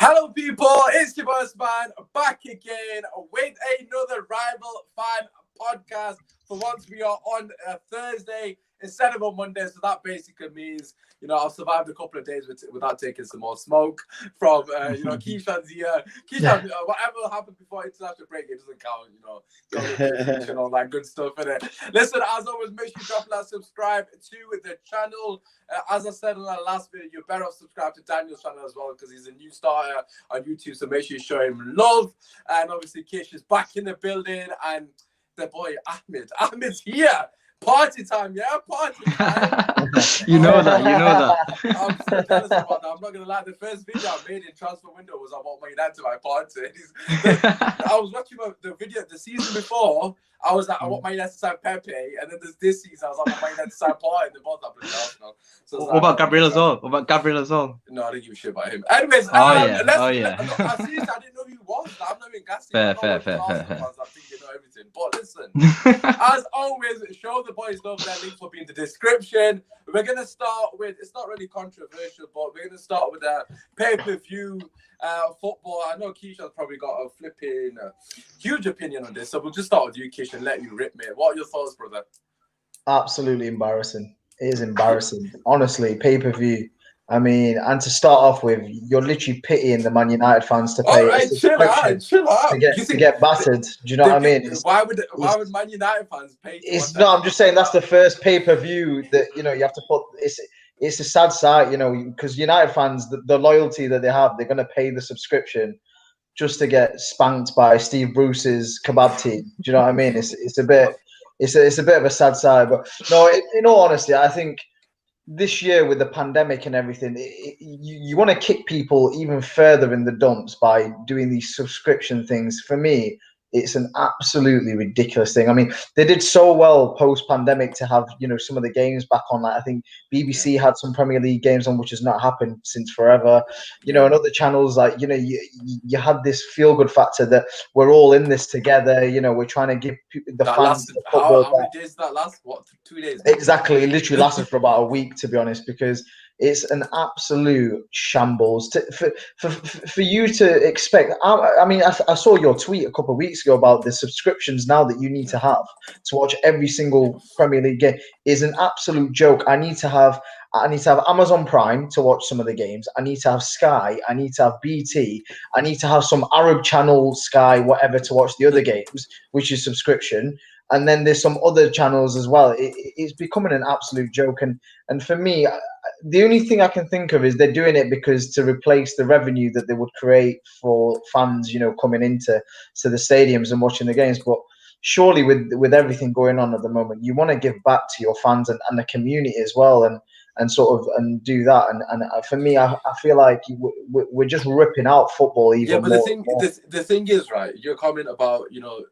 Hello, people. It's your boy Usmaan back again with another Rival Fan podcast. For once, we are on a Thursday instead of a Monday, so that basically means I've survived a couple of days without taking some more smoke from Kishan's here. Kishan, whatever happened before international break, it doesn't count. And all that good stuff in it. Listen, as always, make sure you drop that subscribe to the channel. As I said in the last video, you better subscribe to Daniel's channel as well because he's a new starter on YouTube. So make sure you show him love. And obviously, Kish is back in the building, and the boy Ahmed's here. Party time, yeah, party time. you know that. I'm so jealous about that. I'm not gonna lie. The first video I made in transfer window was I want my dad to my party. I was watching the video the season before. I was like, I want my dad to sign Pepe, and then this season I was like, I want my dad to sign Party, and they both happened in Arsenal. So what about Gabriel as well? What about Gabriel as well? No, I didn't give a shit about him. Anyways, I didn't know who he was. I'm not even gassing. Fair. I think they know everything. But listen, as always, show the boys love. Their links will be in the description. We're gonna start with. It's not really controversial, but we're gonna start with a pay-per-view football. I know Kisha's probably got a flipping huge opinion on this, so we'll just start with you, Kish, and let you rip, mate. What are your thoughts, brother? Absolutely embarrassing. It is embarrassing, honestly. Pay-per-view. I mean, and to start off with, you're literally pitying the Man United fans to pay chill out. To get battered. Do you know what I mean? Why would Man United fans pay? I'm just saying that's the first pay-per-view that you have to put. It's a sad sight, because United fans, the loyalty that they have, they're going to pay the subscription just to get spanked by Steve Bruce's kebab team. Do you know what I mean? It's a bit of a sad side, but no. In all honesty, I think this year with the pandemic and everything, you want to kick people even further in the dumps by doing these subscription things. For me, it's an absolutely ridiculous thing. I mean, they did so well post-pandemic to have, some of the games back on. Like I think BBC had some Premier League games on, which has not happened since forever. And other channels, like, you had this feel-good factor that we're all in this together. We're trying to give the fans the football. How many days did that last? What, 2 days? Exactly. It literally lasted for about a week, to be honest, because it's an absolute shambles. For you to expect, I saw your tweet a couple of weeks ago about the subscriptions now that you need to have to watch every single Premier League game is an absolute joke. I need to have Amazon Prime to watch some of the games. I need to have Sky. I need to have BT. I need to have some Arab channel, Sky, whatever, to watch the other games, which is subscription. And then there's some other channels as well. It's becoming an absolute joke. And for me, the only thing I can think of is they're doing it because to replace the revenue that they would create for fans, coming into the stadiums and watching the games. But surely with everything going on at the moment, you want to give back to your fans and the community as well, and do that. And for me, I feel like we're just ripping out football even more. Yeah, but the thing is, right, your comment about,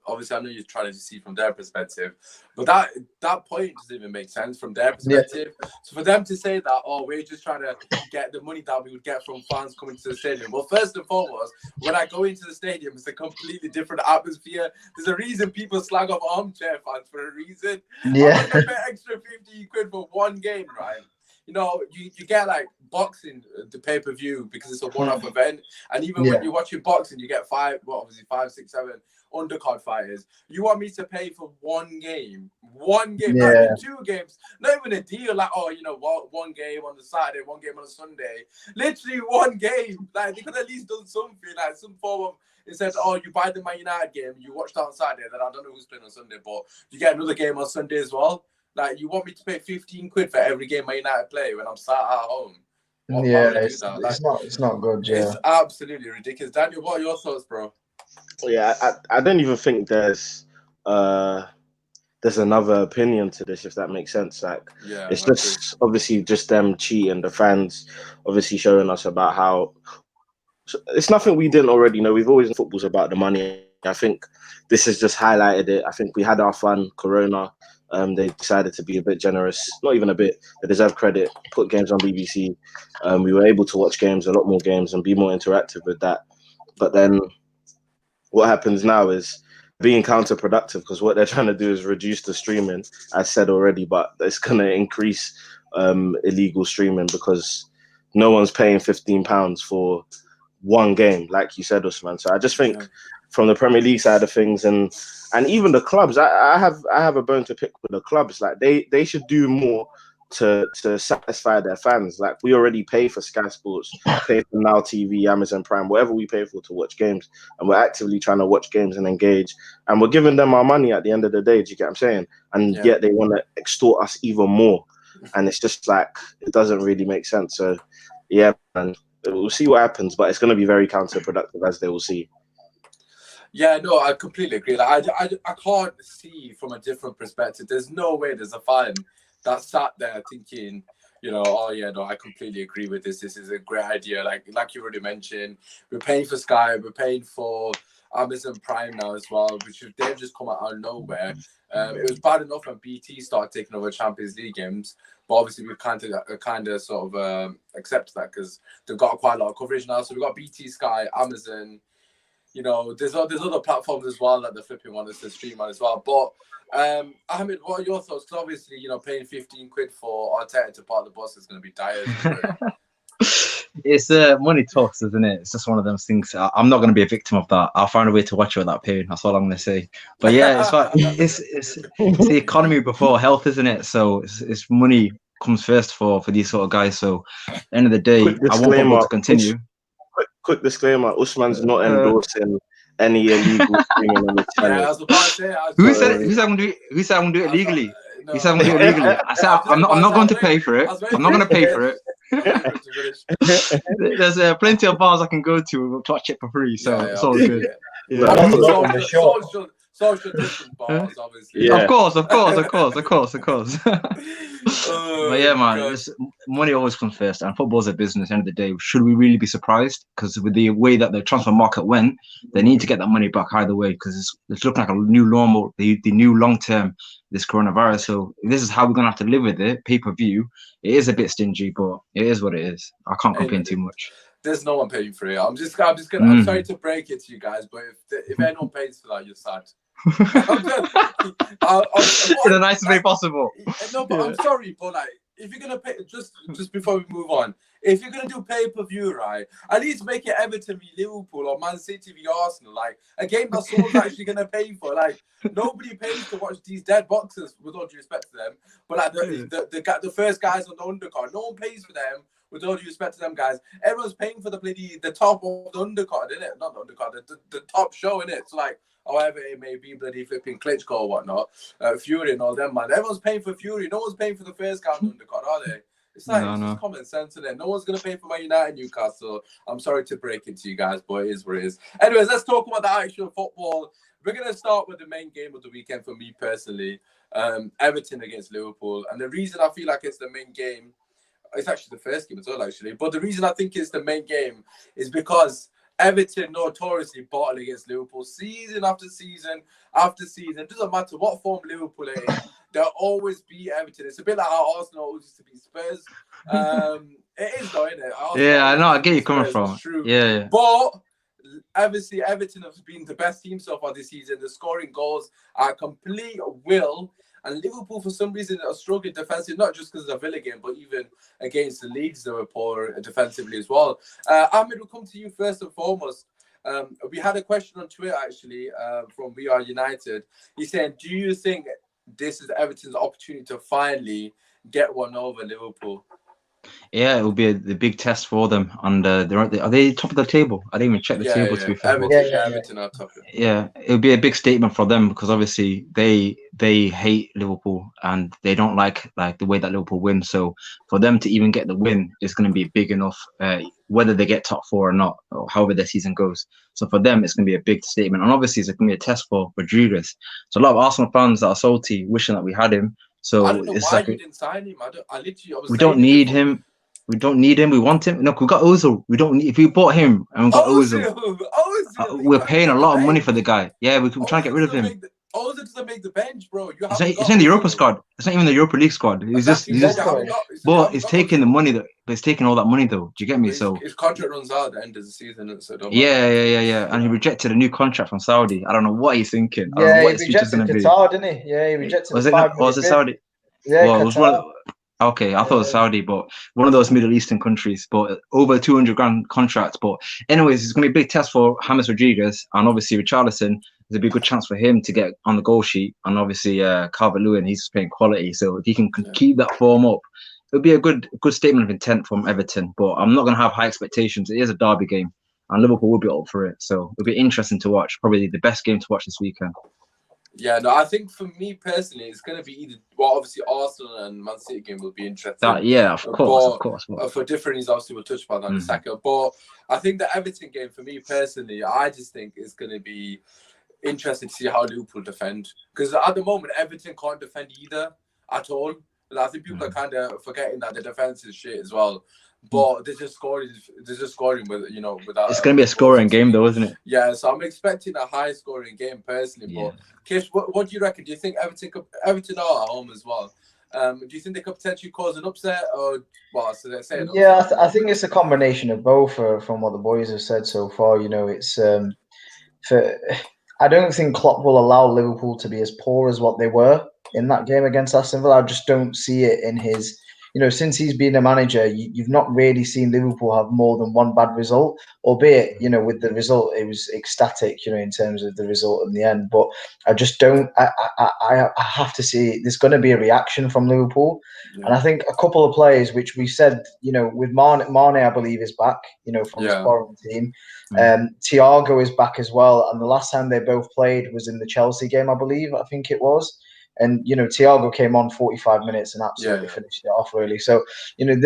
obviously I know you're trying to see from their perspective, but that point doesn't even make sense from their perspective. Yeah. So for them to say that, we're just trying to get the money that we would get from fans coming to the stadium. Well, first and foremost, when I go into the stadium, it's a completely different atmosphere. There's a reason people slag off armchair fans for a reason. Yeah. I'm not gonna pay extra 50 quid for one game, right? You get like boxing, the pay-per-view, because it's a one-off event. And even when you're watching boxing, you get 5, 6, 7 undercard fighters. You want me to pay for one game, not even 2 games, not even a deal like, one game on the Saturday, one game on a Sunday. Literally one game. Like, they could at least done something, like some form of, instead, you buy the Man United game, you watch that on Saturday, then I don't know who's playing on Sunday, but you get another game on Sunday as well. Like, you want me to pay 15 quid for every game Man United play when I'm sat at home? It's not good. Yeah, it's absolutely ridiculous. Daniel, what are your thoughts, bro? Yeah, I don't even think there's another opinion to this, if that makes sense. Like, it's just obviously just them cheating, the fans obviously showing us about how it's nothing we didn't already know. We've always known football's about the money. I think this has just highlighted it. I think we had our fun, Corona. They decided to be a bit generous, not even a bit. They deserve credit. Put games on BBC. We were able to watch games, a lot more games, and be more interactive with that. But then what happens now is being counterproductive, because what they're trying to do is reduce the streaming, as said already, but it's going to increase illegal streaming because no one's paying £15 for one game, like you said, Usman. So I just think from the Premier League side of things, and even the clubs, I have a bone to pick with the clubs. Like they should do more to satisfy their fans. Like we already pay for Sky Sports, pay for Now TV, Amazon Prime, whatever we pay for to watch games, and we're actively trying to watch games and engage, and we're giving them our money at the end of the day. Do you get what I'm saying? And yet they want to extort us even more, and it's just like it doesn't really make sense. So yeah, man, we'll see what happens, but it's going to be very counterproductive, as they will see. Yeah, no, I completely agree. Like, I can't see from a different perspective. There's no way there's a fan that sat there thinking, you know, oh yeah, no, I completely agree with this. This is a great idea. Like you already mentioned, we're paying for Sky, we're paying for Amazon Prime now as well, which they've just come out of nowhere. It was bad enough when BT started taking over Champions League games, but obviously we've kind of sort of accepted that because they've got quite a lot of coverage now. So we've got BT, Sky, Amazon. You know, there's other platforms as well that the flipping want us to stream on as well. But Ahmed, what are your thoughts? Because obviously, you know, paying 15 quid for Arteta to part the bus is going to be dire. It's money talks, isn't it? It's just one of those things. I'm not going to be a victim of that. I'll find a way to watch it without paying. That's all I'm going to say. But yeah, it's like it's the economy before health, isn't it? So it's money comes first for these sort of guys. So at the end of the day, I want football to continue. Quick disclaimer: Usman's not endorsing any illegal streaming on the channel. Yeah, I was about to say. Who said I'm going to do it illegally? He said I'm going to do it illegally. I said I'm not going to pay for it. I'm not going to pay for it. There's plenty of bars I can go to watch it for free, so it's all good. Social distance bars, obviously. Yeah. Of course. But yeah, man, money always comes first, and football's a business. At the end of the day, should we really be surprised? Because with the way that the transfer market went, they need to get that money back either way. Because it's looking like a new normal, the new long term, this coronavirus. So if this is how we're gonna have to live with it, pay-per-view. It is a bit stingy, but it is what it is. I can't complain too much. There's no one paying for it. I'm sorry to break it to you guys, but if anyone pays for that, you're sad. In the nicest way possible. No, but I'm sorry, but like, if you're gonna pay, just before we move on, if you're gonna do pay-per-view, right, at least make it Everton v Liverpool or Man City v Arsenal, like a game that someone's actually gonna pay for. Like nobody pays to watch these dead boxers, with all due respect to them. But like the first guys on the undercard, no one pays for them. With all due respect to them guys, everyone's paying for the top of the undercard, isn't it? Not the undercard, the top show, isn't it? So like, however it may be, bloody flipping Klitschko or whatnot, Fury and all them, man. Everyone's paying for Fury. No one's paying for the first guy on the undercard, are they? It's like, it's just common sense, isn't it? No one's going to pay for Man United, Newcastle. I'm sorry to break it to you guys, but it is what it is. Anyways, let's talk about the actual football. We're going to start with the main game of the weekend for me personally, Everton against Liverpool. And the reason I feel like it's the main game, it's actually the first game as well, actually. But the reason I think it's the main game is because Everton notoriously battle against Liverpool season after season after season. It doesn't matter what form Liverpool are in, they'll always beat Everton. It's a bit like how Arsenal always used to beat Spurs. It is though, isn't it? Yeah, I know. I get you coming from. True. Yeah. But obviously, Everton have been the best team so far this season. They're scoring goals at complete will. And Liverpool, for some reason, are struggling defensively, not just because of the Villa game, but even against the Leeds, they were poor defensively as well. Ahmed, we'll come to you first and foremost. We had a question on Twitter, actually, from We Are United. He's saying, do you think this is Everton's opportunity to finally get one over Liverpool? Yeah, it will be the big test for them. And are they top of the table? I didn't even check the table to be fair. Everton are top. Yeah, it would be a big statement for them because obviously they hate Liverpool and they don't like the way that Liverpool win. So for them to even get the win is going to be big enough, whether they get top four or not, or however their season goes. So for them, it's going to be a big statement. And obviously, it's going to be a test for Rodriguez. So a lot of Arsenal fans that are salty, wishing that we had him. So I don't know why you didn't sign him. We don't need him. We don't need him. We want him. No, we got Ozil. We don't need. If we bought him and we got Ozil, we're paying a lot of money for the guy. Yeah, we're trying to get rid of him. Ozil doesn't make the bench, bro. It's in the Europa squad. It's not even the Europa League squad. But it's taking the money but it's taking all that money though. Do you get me? So his contract runs out at the end of the season. So yeah. And he rejected a new contract from Saudi. I don't know what he's thinking. Yeah, he rejected Qatar, didn't he? Yeah, he rejected. Was it Saudi? Yeah, well, it was Okay, I thought it was Saudi, but one of those Middle Eastern countries, but over 200 grand contract. But anyways, it's going to be a big test for James Rodriguez, and obviously Richarlison. There'll be a good chance for him to get on the goal sheet, and obviously Calvert-Lewin, he's playing quality, so if he can keep that form up, it'll be a good statement of intent from Everton. But I'm not going to have high expectations. It is a derby game, and Liverpool will be up for it, so it'll be interesting to watch. Probably the best game to watch this weekend. Yeah, no, I think for me personally, it's going to be either, well, obviously Arsenal and Man City game will be interesting. Of course. For different reasons, obviously we'll touch upon that in a second. But I think the Everton game, for me personally, I just think it's going to be interesting to see how Liverpool defend. Because at the moment, Everton can't defend either at all. And I think people are kind of forgetting that the defense is shit as well. But they're just scoring with, you know, without. It's going to be a scoring game, though, isn't it? Yeah, so I'm expecting a high scoring game personally. But Kish, what do you reckon? Do you think Everton are at home as well? Do you think they could potentially cause an upset, or so they're saying? Yeah, I think it's a combination of both. From what the boys have said so far, you know, it's I don't think Klopp will allow Liverpool to be as poor as what they were in that game against Aston Villa. I just don't see it in his. You know, since he's been a manager, you've not really seen Liverpool have more than one bad result, albeit, you know, with the result, it was ecstatic, you know, in terms of the result in the end. But I just don't, I have to see, there's going to be a reaction from Liverpool. Yeah. And I think a couple of players, which we said, you know, with Mane, I believe, is back, you know, from his foreign team. Thiago is back as well. And the last time they both played was in the Chelsea game, I believe, I think it was. And, you know, Thiago came on 45 minutes and absolutely finished it off, really. So, you know,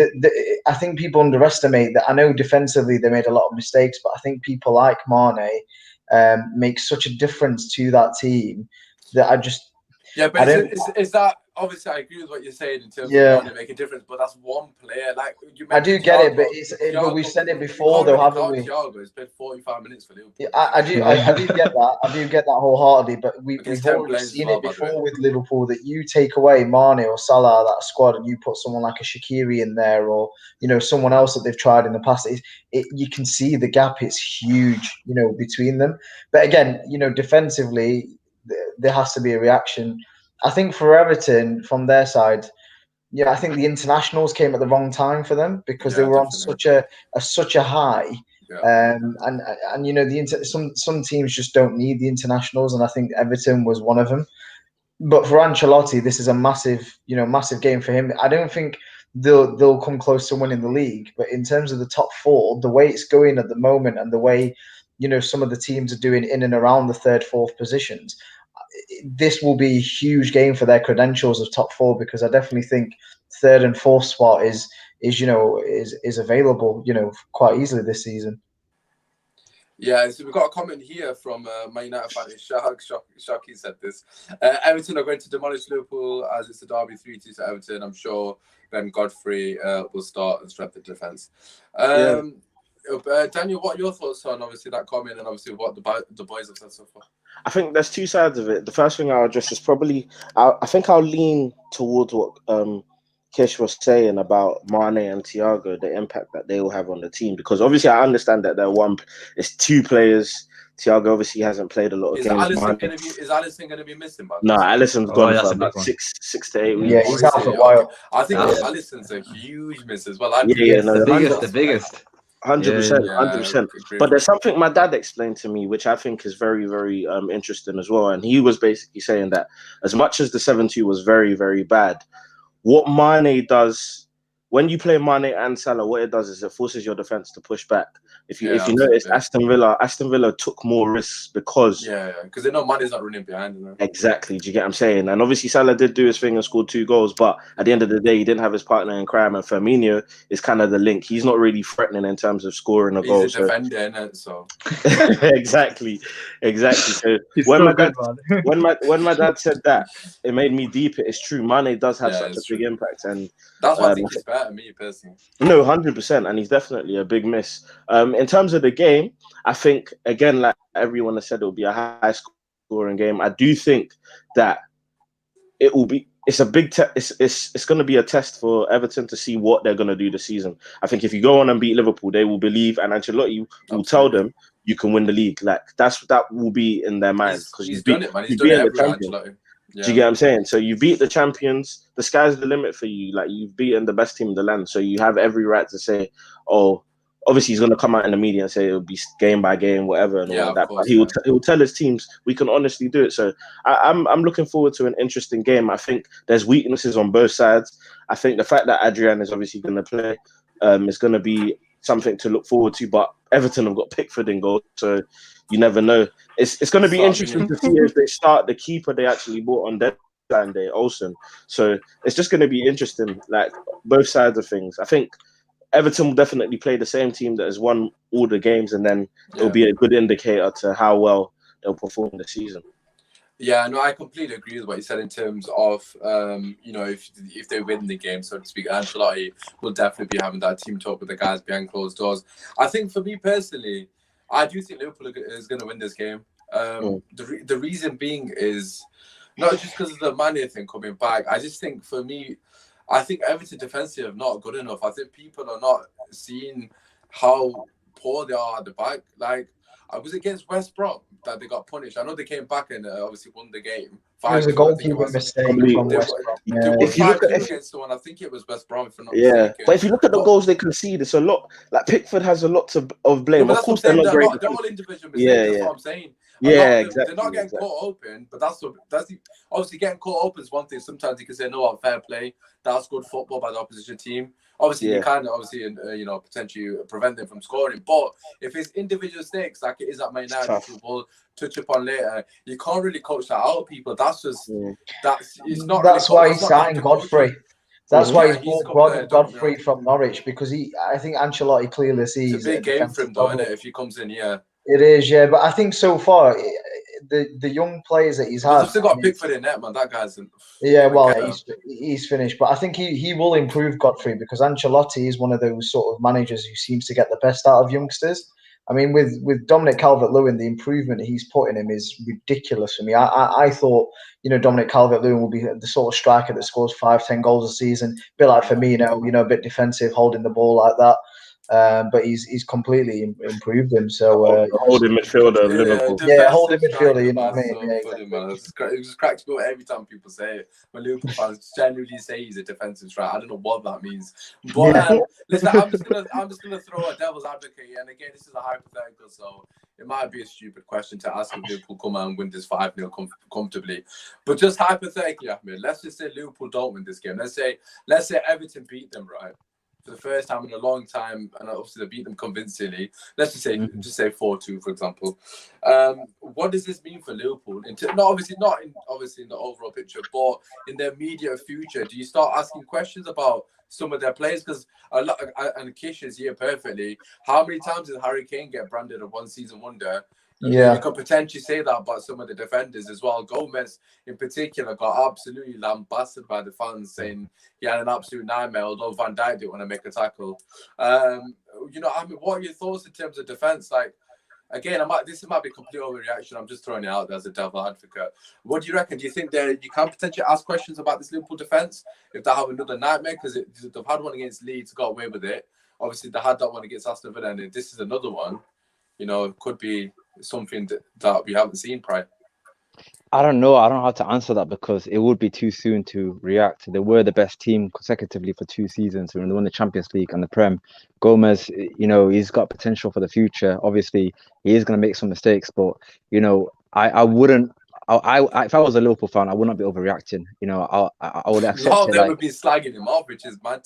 I think people underestimate that. I know defensively they made a lot of mistakes, but I think people like Mane make such a difference to that team that I just... Yeah, but is that... Obviously, I agree with what you're saying in terms of Mane make a difference, but that's one player. Like I do get it, but we've said it before, though, haven't we? Thiago has played 45 minutes for Liverpool. Yeah, I do get that. I do get that wholeheartedly, but we've already seen it before with Liverpool that you take away Mane or Salah, that squad, and you put someone like a Shaqiri in there, or, you know, someone else that they've tried in the past. You can see the gap. It's huge, you know, between them. But again, you know, defensively, there has to be a reaction. I think for Everton, from their side, I think the internationals came at the wrong time for them because they were definitely on such a high. Yeah. And you know, some teams just don't need the internationals, and I think Everton was one of them. But for Ancelotti, this is a massive game for him. I don't think they'll come close to winning the league, but in terms of the top four, the way it's going at the moment, and the way, you know, some of the teams are doing in and around the third, fourth positions, this will be a huge game for their credentials of top four, because I definitely think third and fourth spot is available, you know, quite easily this season. Yeah, so we've got a comment here from Man United fan. Shaki said this. Everton are going to demolish Liverpool as it's a derby 3-2 to Everton. I'm sure Ben Godfrey will start and strengthen the defence. Daniel, what are your thoughts on obviously that comment and obviously what the boys have said so far? I think there's two sides of it. The first thing I'll address is probably I think I'll lean towards what Kish was saying about Mane and Thiago, the impact that they will have on the team, because obviously I understand that it's two players. Thiago obviously hasn't played a lot of games. Is Alisson going to be missing? No, Alisson's gone for about 6 to 8 weeks. Yeah, he's out for a while. I think Alisson's a huge miss as well. The biggest. 100%. But there's something my dad explained to me, which I think is very, very interesting as well. And he was basically saying that as much as the 7-2 was very, very bad, what Mane does when you play Mane and Salah, what it does is it forces your defense to push back. If you notice, Aston Villa took more risks because they know Mane's not running behind them. Exactly. Do you get what I'm saying? And obviously Salah did do his thing and scored 2 goals, but at the end of the day, he didn't have his partner in crime, and Firmino is kind of the link. He's not really threatening in terms of scoring a goal. He's a defender, innit? So exactly. So when my dad said that, it made me deep. It's true. Mane does have such a big impact, and that's why I think he's better, me personally. No, 100%, and he's definitely a big miss. In terms of the game, I think again, like everyone has said, it will be a high-scoring game. I do think that it will be. It's a big. It's going to be a test for Everton to see what they're going to do this season. I think if you go on and beat Liverpool, they will believe, and Ancelotti will tell them you can win the league. Like that will be in their minds, because he's done it, man. He's done it every Ancelotti. Do you get what I'm saying? So you beat the champions. The sky's the limit for you. Like, you've beaten the best team in the land. So you have every right to say, oh, obviously he's going to come out in the media and say it'll be game by game, whatever, and all of that. But he will tell his teams we can honestly do it. So I'm looking forward to an interesting game. I think there's weaknesses on both sides. I think the fact that Adrian is obviously going to play is going to be something to look forward to. But Everton have got Pickford in goal, so you never know. It's going to be interesting to see if they start the keeper they actually bought on deadline day, Olsen. So it's just going to be interesting, like both sides of things. I think Everton will definitely play the same team that has won all the games, and then it'll be a good indicator to how well they'll perform this season. Yeah, no, I completely agree with what you said in terms of, if they win the game, so to speak, Ancelotti will definitely be having that team talk with the guys behind closed doors. I think for me personally, I do think Liverpool is going to win this game. The reason being is not just because of the Mane thing coming back. I just think for me, I think Everton defensive are not good enough. I think people are not seeing how poor they are at the back. Like, I was against West Brom that they got punished. I know they came back and obviously won the game. It was a goalkeeper mistake from West Brom. If you look at against someone, I think it was West Brom, if I'm not mistaken. But if you look at the goals they concede, it's a lot. Like, Pickford has a lot of blame. No, of course, they're not great. They're all individual mistakes. That's what I'm saying. Exactly. They're not getting caught open, but that's obviously getting caught open is one thing. Sometimes you can say, no, fair play. That's good football by the opposition team. Obviously, you can potentially prevent them from scoring. But if it's individual mistakes like it is at Man United, we'll touch upon later, you can't really coach that out of people. That's just it's not. That's why he signed Godfrey. That's why he's brought Godfrey from Norwich, because I think Ancelotti clearly sees it's a big game for him, though, isn't it? If he comes in, it is, but I think so far the young players that he's had. They've still got Pickford in net, man. That guy's he's finished, but I think he will improve Godfrey, because Ancelotti is one of those sort of managers who seems to get the best out of youngsters. I mean, with Dominic Calvert-Lewin, the improvement he's put in him is ridiculous for me. I thought, Dominic Calvert-Lewin will be the sort of striker that scores 5-10 goals a season, a bit like Firmino, a bit defensive, holding the ball like that. But he's completely improved him. So holding midfielder of Liverpool. Holding midfielder. You know what I mean? It just cracks me up every time people say it. When Liverpool fans genuinely say he's a defensive striker, I don't know what that means. But listen, I'm just gonna throw a devil's advocate here, and again, this is a hypothetical, so it might be a stupid question to ask if Liverpool come out and win this 5-0 comfortably. But just hypothetically, Ahmed, let's just say Liverpool don't win this game. Let's say Everton beat them, right? For the first time in a long time, and obviously they beat them convincingly. Let's just say 4-2, for example. What does this mean for Liverpool? Obviously not in the overall picture, but in their immediate future. Do you start asking questions about some of their players? Because and Kish is here perfectly. How many times did Harry Kane get branded a one-season wonder? You could potentially say that about some of the defenders as well. Gomez, in particular, got absolutely lambasted by the fans, saying he had an absolute nightmare, although Van Dijk didn't want to make a tackle. What are your thoughts in terms of defence? Like, again, this might be a complete overreaction. I'm just throwing it out there as a devil advocate. What do you reckon? Do you think that you can potentially ask questions about this Liverpool defence if they have another nightmare? Because they've had one against Leeds, got away with it. Obviously, they had that one against Aston Villa, and this is another one. It could be something that we haven't seen prior. I don't know. I don't know how to answer that, because it would be too soon to react. They were the best team consecutively for 2 seasons when they won the Champions League and the Prem. Gomez, he's got potential for the future. Obviously, he is going to make some mistakes, but I wouldn't. If I was a Liverpool fan, I would not be overreacting. I would accept it. They would be slagging him off, which is mad.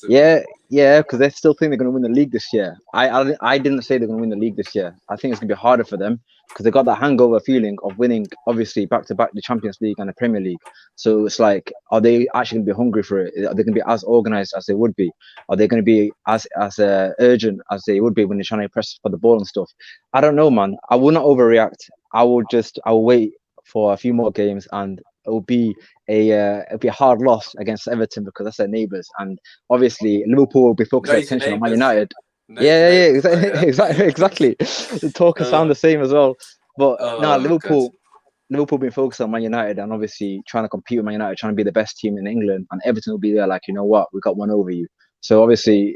Yeah, because they still think they're going to win the league this year. I didn't say they're going to win the league this year. I think it's going to be harder for them, because they got that hangover feeling of winning, obviously, back-to-back the Champions League and the Premier League. So it's like, are they actually going to be hungry for it? Are they going to be as organised as they would be? Are they going to be as urgent as they would be when they're trying to press for the ball and stuff? I don't know, man. I will not overreact. I'll wait for a few more games, and it'll be a hard loss against Everton, because that's their neighbours, and obviously Liverpool will be focusing attention on Man United. Exactly. The talk and sound the same as well, but Liverpool being focused on Man United and obviously trying to compete with Man United, trying to be the best team in England, and Everton will be there like, you know what, we got one over you. So obviously,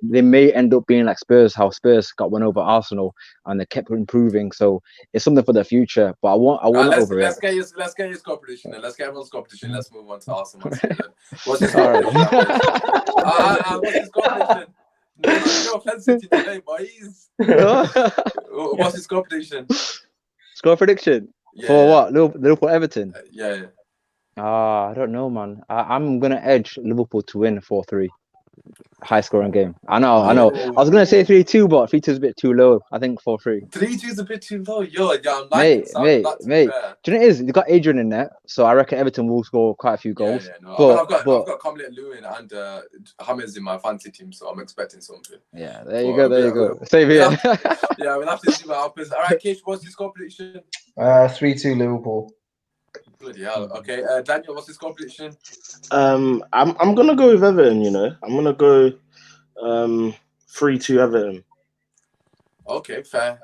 they may end up being like Spurs, how Spurs got one over Arsenal and they kept improving. So it's something for the future. But I want to overreact. Let's get his competition then. Let's get everyone's competition. Let's move on to Arsenal. Then. What's his All right. competition? What's his competition? No offense to today, boys. What's his competition? Score prediction for what? Liverpool Everton. Yeah. I don't know, man. I'm gonna edge Liverpool to win 4-3. High scoring game. I know. I was gonna say 3-2, but 3-2 is a bit too low. I think 4-3. 3-2 is a bit too low. I'm liking the sound of that, to be fair. Do you know what it is? They got Adrian in there, so I reckon Everton will score quite a few goals. I've got Kamil Lewin and James in my fancy team, so I'm expecting something. Yeah, there you go. Same here. We'll have to see what happens. All right, Kish, what's his score prediction? 3-2 Liverpool. Bloody hell. Okay, Daniel, what's his score prediction? I'm gonna go with Everton. I'm gonna go 3-2 Everton. Okay, fair.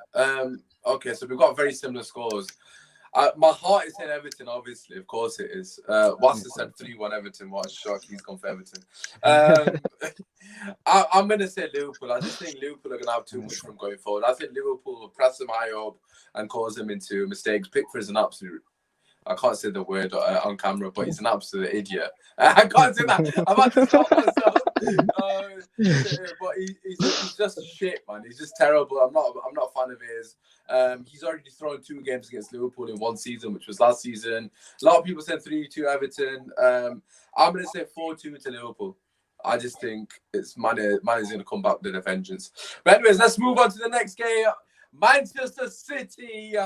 Okay, so we've got very similar scores. My heart is in Everton, obviously. Of course it is. Watson said 3-1 Everton. What a shock. He's gone for Everton. I'm going to say Liverpool. I just think Liverpool are going to have too much from going forward. I think Liverpool will press them high up and cause them into mistakes. Pickford is an absolute... I can't say the word on camera, but he's an absolute idiot. I can't say that. I'm about to stop myself. But he's just shit, man. He's just terrible. I'm not a fan of his. He's already thrown 2 games against Liverpool in one season, which was last season. A lot of people said 3-2 Everton. I'm going to say 4-2 to Liverpool. I just think it's Man is going to come back with a vengeance. But anyways, let's move on to the next game. Manchester City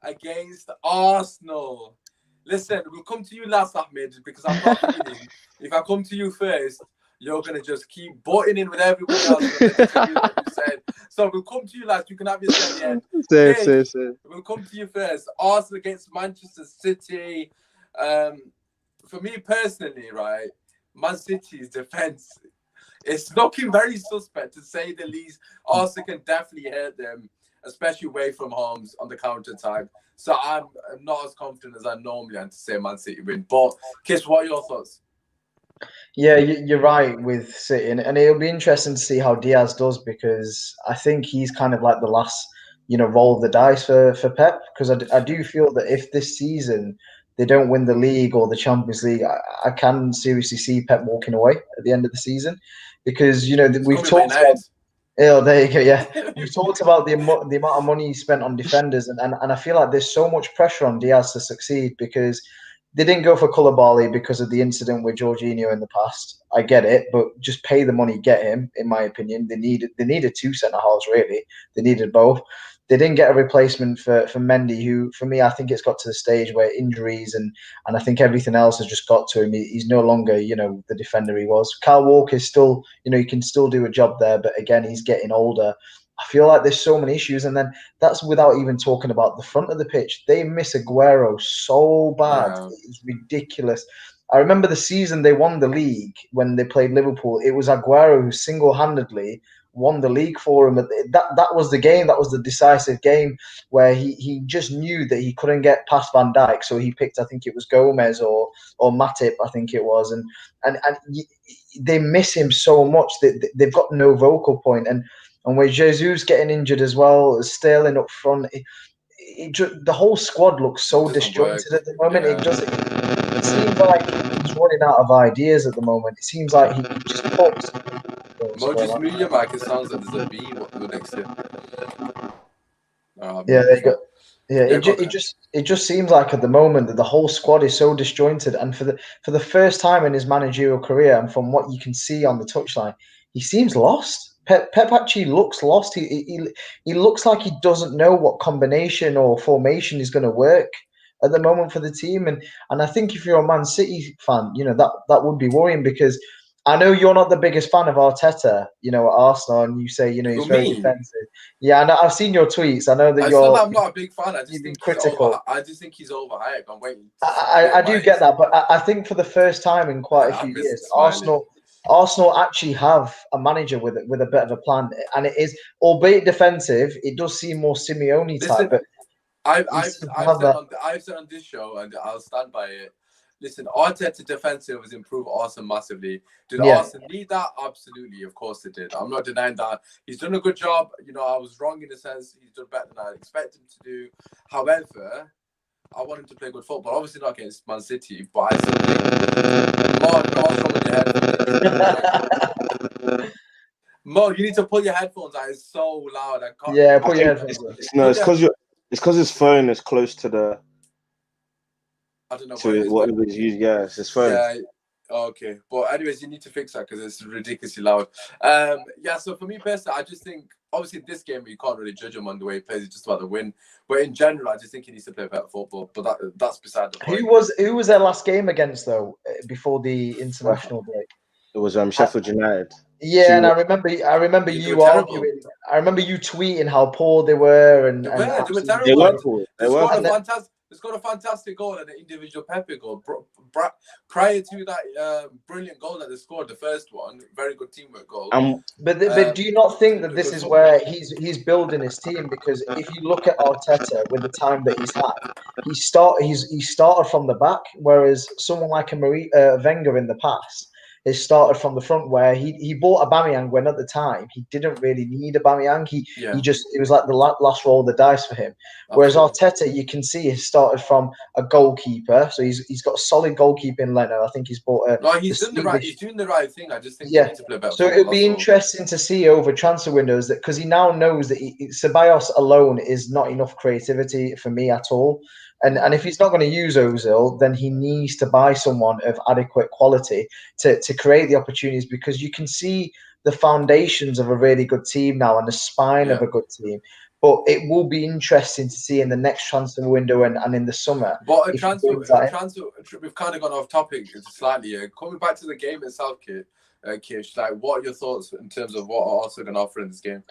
against Arsenal. Listen, we'll come to you last, Ahmed, because I'm not feeling if I come to you first, you're going to just keep butting in with everyone else. You said. So we'll come to you last. You can have your say at the end. Say. We'll come to you first. Arsenal against Manchester City. For me personally, right, Man City's defense, it's looking very suspect to say the least. Arsenal can definitely hurt them, especially away from homes on the counter type. So I'm not as confident as I normally am to say Man City win. But Kish, what are your thoughts? Yeah, you're right with City, and it'll be interesting to see how Diaz does, because I think he's kind of like the last, roll of the dice for Pep. Because I do feel that if this season they don't win the league or the Champions League, I can seriously see Pep walking away at the end of the season, because we've talked about. Oh, there you go. Yeah, we've talked about the amount of money he spent on defenders, and I feel like there's so much pressure on Diaz to succeed, because they didn't go for Koulibaly because of the incident with Jorginho in the past. I get it, but just pay the money, get him. In my opinion, they needed 2 centre halves. Really, they needed both. They didn't get a replacement for Mendy, who, for me, I think it's got to the stage where injuries and I think everything else has just got to him. He's no longer, the defender he was. Kyle Walker is still, he can still do a job there, but again, he's getting older. I feel like there's so many issues, and then that's without even talking about the front of the pitch. They miss Aguero so bad. Yeah. It's ridiculous. I remember the season they won the league when they played Liverpool. It was Aguero who single-handedly won the league for him. That was the game. That was the decisive game where he just knew that he couldn't get past Van Dijk, so he picked, I think it was Gomez or Matip, I think it was, and they miss him so much that they've got no vocal point. And with Jesus getting injured as well, Sterling up front, the whole squad looks so disjointed at the moment. Yeah. It seems like he's running out of ideas at the moment. It seems like he just talks. Mojis Media Mike, it sounds like there's a B next to yeah, there you go. Yeah, it just seems like at the moment that the whole squad is so disjointed, and for the first time in his managerial career, and from what you can see on the touchline, he seems lost. Pep actually looks lost. He looks like he doesn't know what combination or formation is going to work at the moment for the team, and I think if you're a Man City fan, that would be worrying, because I know you're not the biggest fan of Arteta, at Arsenal, and you say, he's very defensive. Yeah, and I've seen your tweets. I know that I'm not a big fan. I just think critical. I just think he's overhyped. I'm waiting. I do get that, but I think for the first time in quite a few years, Arsenal actually have a manager with a bit of a plan, and it is, albeit defensive, it does seem more Simeone type. But I've said on this show, and I'll stand by it. listen, Arteta defensive has improved Arsenal massively. Did Yeah. Arsenal need that? Absolutely, of course it did. I'm not denying that. He's done a good job. You know, I was wrong in a sense. He's done better than I expected him to do. However, I want him to play good football. Obviously not against Man City, but I still think Mark's wrong with your headphones. Mo, you need to pull your headphones out. It's so loud. I can't. Yeah, pull your headphones out. No, it's because his phone is close to the. I don't know what it was used. Yeah, it's his phone. Yeah. Okay. But anyways, you need to fix that because it's ridiculously loud. Yeah. So for me personally, I just think obviously this game you can't really judge him on the way he plays. It's just about the win. But in general, I just think he needs to play better football. But that's beside the point. Who was their last game against though before the international break? It was Sheffield United. Yeah, and I remember you arguing. I remember you tweeting how poor they were, and they were terrible. They were poor. They scored a fantastic goal and an individual Pepe goal. Prior to that brilliant goal that they scored, the first one, very good teamwork goal. But do you not think that this is where he's building his team? Because if you look at Arteta with the time that he's had, he started from the back, whereas someone like Wenger in the past has started from the front, where he bought Aubameyang when at the time he didn't really need Aubameyang. It was like the last roll of the dice for him. Whereas Arteta, you can see, has started from a goalkeeper, so he's got a solid goalkeeping. Leno, I think he's bought he's doing the right thing. I just think he needs to play better. So it'd be interesting to see over transfer windows that, because he now knows that Ceballos alone is not enough creativity for me at all. And if he's not going to use Ozil, then he needs to buy someone of adequate quality to create the opportunities, because you can see the foundations of a really good team now and the spine of a good team. But it will be interesting to see in the next transfer window and in the summer. But a transfer, we've kind of gone off topic slightly. Coming back to the game itself, Kish, like, what are your thoughts in terms of what Arsenal going to offer in this game?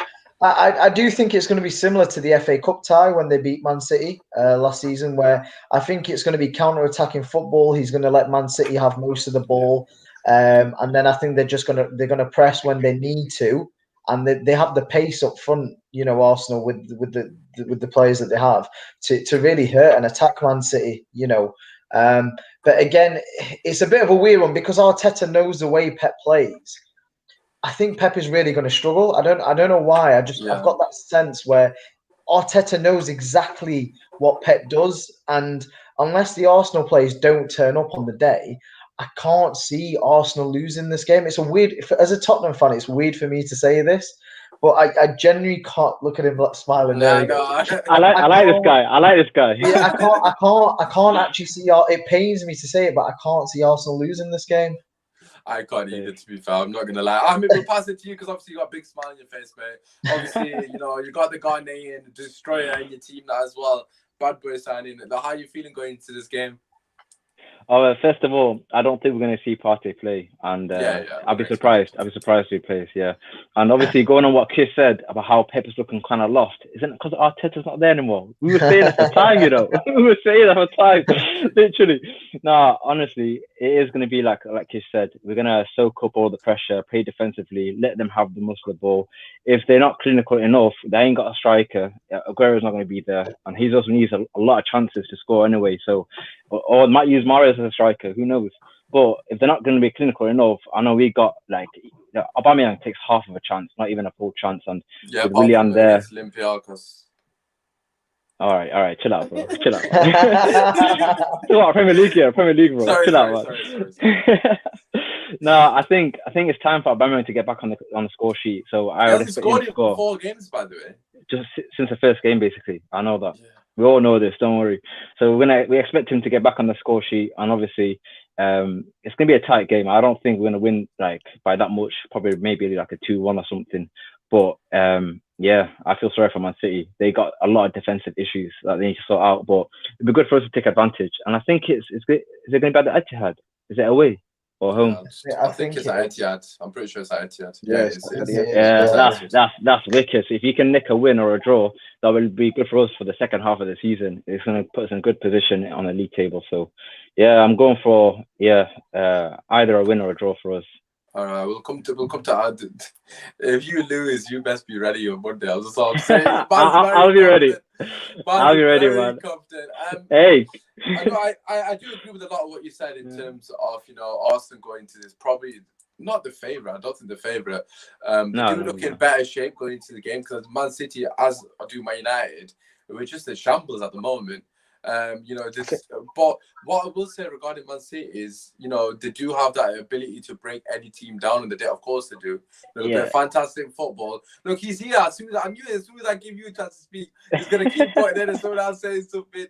I do think it's going to be similar to the FA Cup tie when they beat Man City last season, where I think it's going to be counter-attacking football. He's going to let Man City have most of the ball, and then I think they're going to press when they need to, and they have the pace up front. You know, Arsenal with the players that they have to really hurt and attack Man City. You know, but again, it's a bit of a weird one because Arteta knows the way Pep plays. I think Pep is really going to struggle. I don't know why. I've got that sense where Arteta knows exactly what Pep does, and unless the Arsenal players don't turn up on the day, I can't see Arsenal losing this game. It's as a Tottenham fan, it's weird for me to say this, but I genuinely can't look at him smiling. I like this guy. I like this guy. Yeah, I can't actually see. It pains me to say it, but I can't see Arsenal losing this game. I can't either, to be fair. I'm not going to lie. I mean, we'll pass it to you because obviously you got a big smile on your face, mate. Obviously, you got the Ghanaian destroyer in your team now as well. Bad boy signing. How are you feeling going into this game? Oh, first of all, I don't think we're going to see Partey play, and I'll be surprised. I'll be surprised if he plays. Yeah, and obviously going on what Kish said about how Pep is looking kind of lost, isn't it because Arteta's not there anymore? We were saying that for time, we were saying that for time, literally. No, honestly, it is going to be like Kish said. We're going to soak up all the pressure, play defensively, let them have the most of the ball. If they're not clinical enough, they ain't got a striker. Aguero's not going to be there, and he also needs a lot of chances to score anyway. So, or might use Mahrez as a striker, who knows? But if they're not going to be clinical enough, I know we got Aubameyang takes half of a chance, not even a full chance, and with Willian there. All right, chill out, bro. Chill out. Chill out, Premier League, bro. Chill out, man. Sorry. No, I think it's time for Aubameyang to get back on the score sheet. So I would expect him to score 4 games, by the way. Just since the first game, basically. I know that. Yeah. We all know this. Don't worry. So we expect him to get back on the score sheet, and obviously, it's gonna be a tight game. I don't think we're gonna win by that much. Probably maybe like a 2-1 or something. But yeah, I feel sorry for Man City. They got a lot of defensive issues that they need to sort out. But it'd be good for us to take advantage. And I think it's good. Is it going to be at the Etihad? Is it away or home? I think it's at Etihad. I'm pretty sure it's at Etihad. That's wicked. So if you can nick a win or a draw, that will be good for us for the second half of the season. It's going to put us in a good position on the league table. So yeah, I'm going for either a win or a draw for us. All right, we'll come to if you lose, you best be ready on Monday. I'll just saying. I'll be ready. I'll be ready, man. Confident. Hey. I do agree with a lot of what you said in terms of, Arsenal going to this. Probably not the favourite. I don't think the favourite. They do look in better shape going into the game because Man City, as do Man United, we're just in shambles at the moment. But what I will say regarding Man City is, they do have that ability to break any team down in the day. Of course they do. They're fantastic football. Look, he's here. As soon as I give you a chance to speak, he's gonna keep putting in as soon as I say something.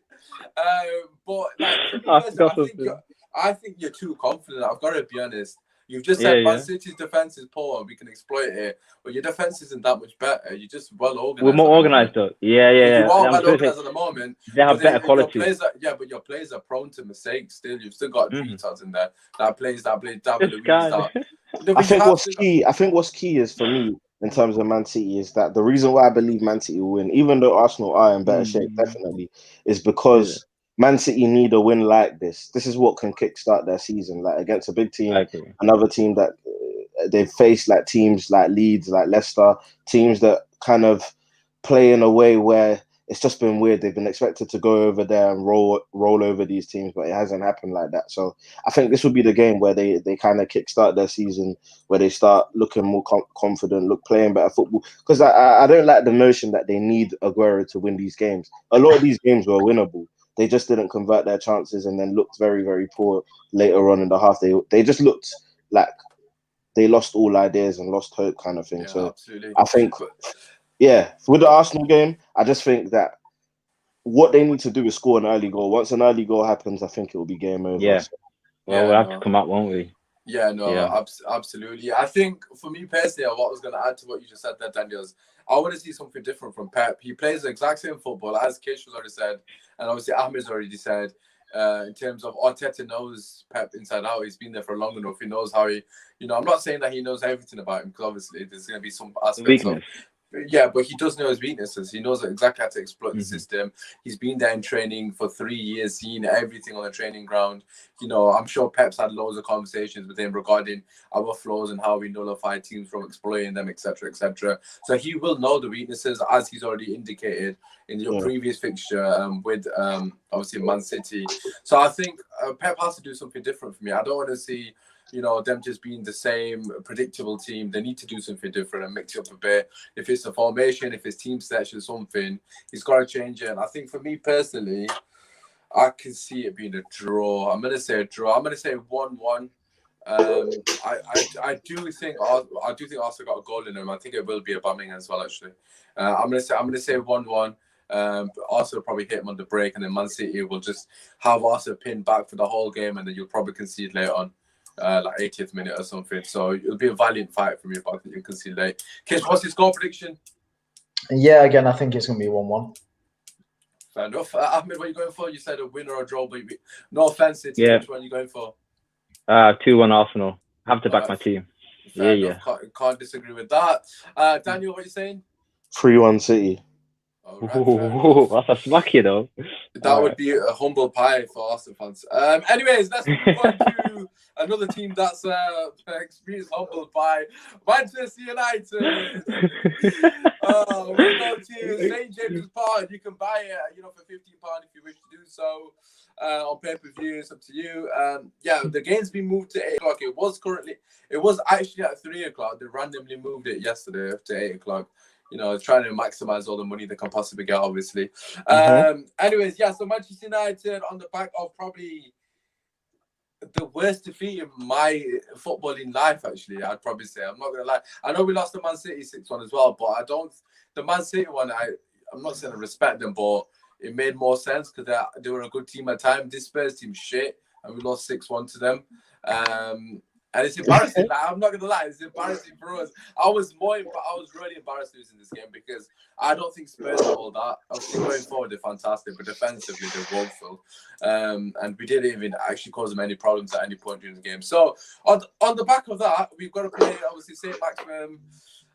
But like, for me, I think you're too confident. I've got to be honest. You've just said Man City's defense is poor and we can exploit it, but your defense isn't that much better. You're just well organized. We're more organized though. Yeah. You are well organized at the moment. They have better quality. But your players are prone to mistakes still. You've still got retards in there that plays David Luiz. I think what's key is for me in terms of Man City is that the reason why I believe Man City will win, even though Arsenal are in better shape, definitely, is because Man City need a win like this. This is what can kickstart their season, like against a big team, another team that they've faced, like teams like Leeds, like Leicester, teams that kind of play in a way where it's just been weird. They've been expected to go over there and roll over these teams, but it hasn't happened like that. So I think this will be the game where they kind of kickstart their season, where they start looking more confident, playing better football. Because I don't like the notion that they need Aguero to win these games. A lot of these games were winnable. They just didn't convert their chances and then looked very, very poor later on in the half. They just looked like they lost all ideas and lost hope kind of thing. Yeah, so absolutely. I think, with the Arsenal game, I just think that what they need to do is score an early goal. Once an early goal happens, I think it will be game over. Yeah. We'll have to come out, won't we? Yeah, absolutely. I think for me personally, what I was going to add to what you just said there, Daniel, is I want to see something different from Pep. He plays the exact same football as Kish has already said, and obviously Ahmed's already said. In terms of Arteta knows Pep inside out. He's been there for long enough. He knows how he, I'm not saying that he knows everything about him because obviously there's going to be some aspects of. Yeah, but he does know his weaknesses. He knows exactly how to exploit the system. He's been there in training for 3 years, seen everything on the training ground. I'm sure Pep's had loads of conversations with him regarding our flaws and how we nullify teams from exploiting them, etc., etc. So he will know the weaknesses, as he's already indicated in your previous fixture with obviously Man City. So I think Pep has to do something different for me. I don't want to see them just being the same predictable team. They need to do something different and mix it up a bit. If it's a formation, if it's team selection, something, he's got to change it. And I think for me personally, I can see it being a draw. I'm going to say a draw. I'm going to say 1-1. I do think Arsenal got a goal in them. I think it will be a bombing as well, actually. I'm going to say 1-1. Arsenal probably hit him on the break, and then Man City will just have Arsenal pinned back for the whole game, and then you'll probably concede later on. Like 80th minute or something. So it'll be a valiant fight for me, but I think you can see late. Kish, what's your score prediction? Yeah, again, I think it's going to be 1-1. Fair enough. Ahmed, what are you going for? You said a winner or a draw, but no offense. Which one are you going for? 2-1 Arsenal. Have to back my team. Fair enough. Can't disagree with that. Daniel, what are you saying? 3-1 City. Right, that's a smacky though. That would be a humble pie for Arsenal fans. Anyways, let's move on to another team that's experienced humble pie. Manchester United. We go to St. James's Park. You can buy it, for £15 if you wish to do so. On pay-per-view, it's up to you. The game's been moved to 8 o'clock. It was actually at 3 o'clock. They randomly moved it yesterday to 8 o'clock. Trying to maximize all the money they can possibly get, obviously. Anyways, so Manchester United on the back of probably the worst defeat in my footballing life, actually, I'd probably say. I'm not going to lie. I know we lost to Man City 6-1 as well, but the Man City one, I'm not saying I respect them, but it made more sense because they were a good team at time. This Spurs team shit, and we lost 6-1 to them. And it's embarrassing. I'm not gonna lie, it's embarrassing for us. I was really embarrassed losing this game because I don't think Spurs are all that. Obviously, going forward, they're fantastic, but defensively, they're woeful. And we didn't even actually cause them any problems at any point during the game. So on the back of that, we've got to play obviously St. Maximum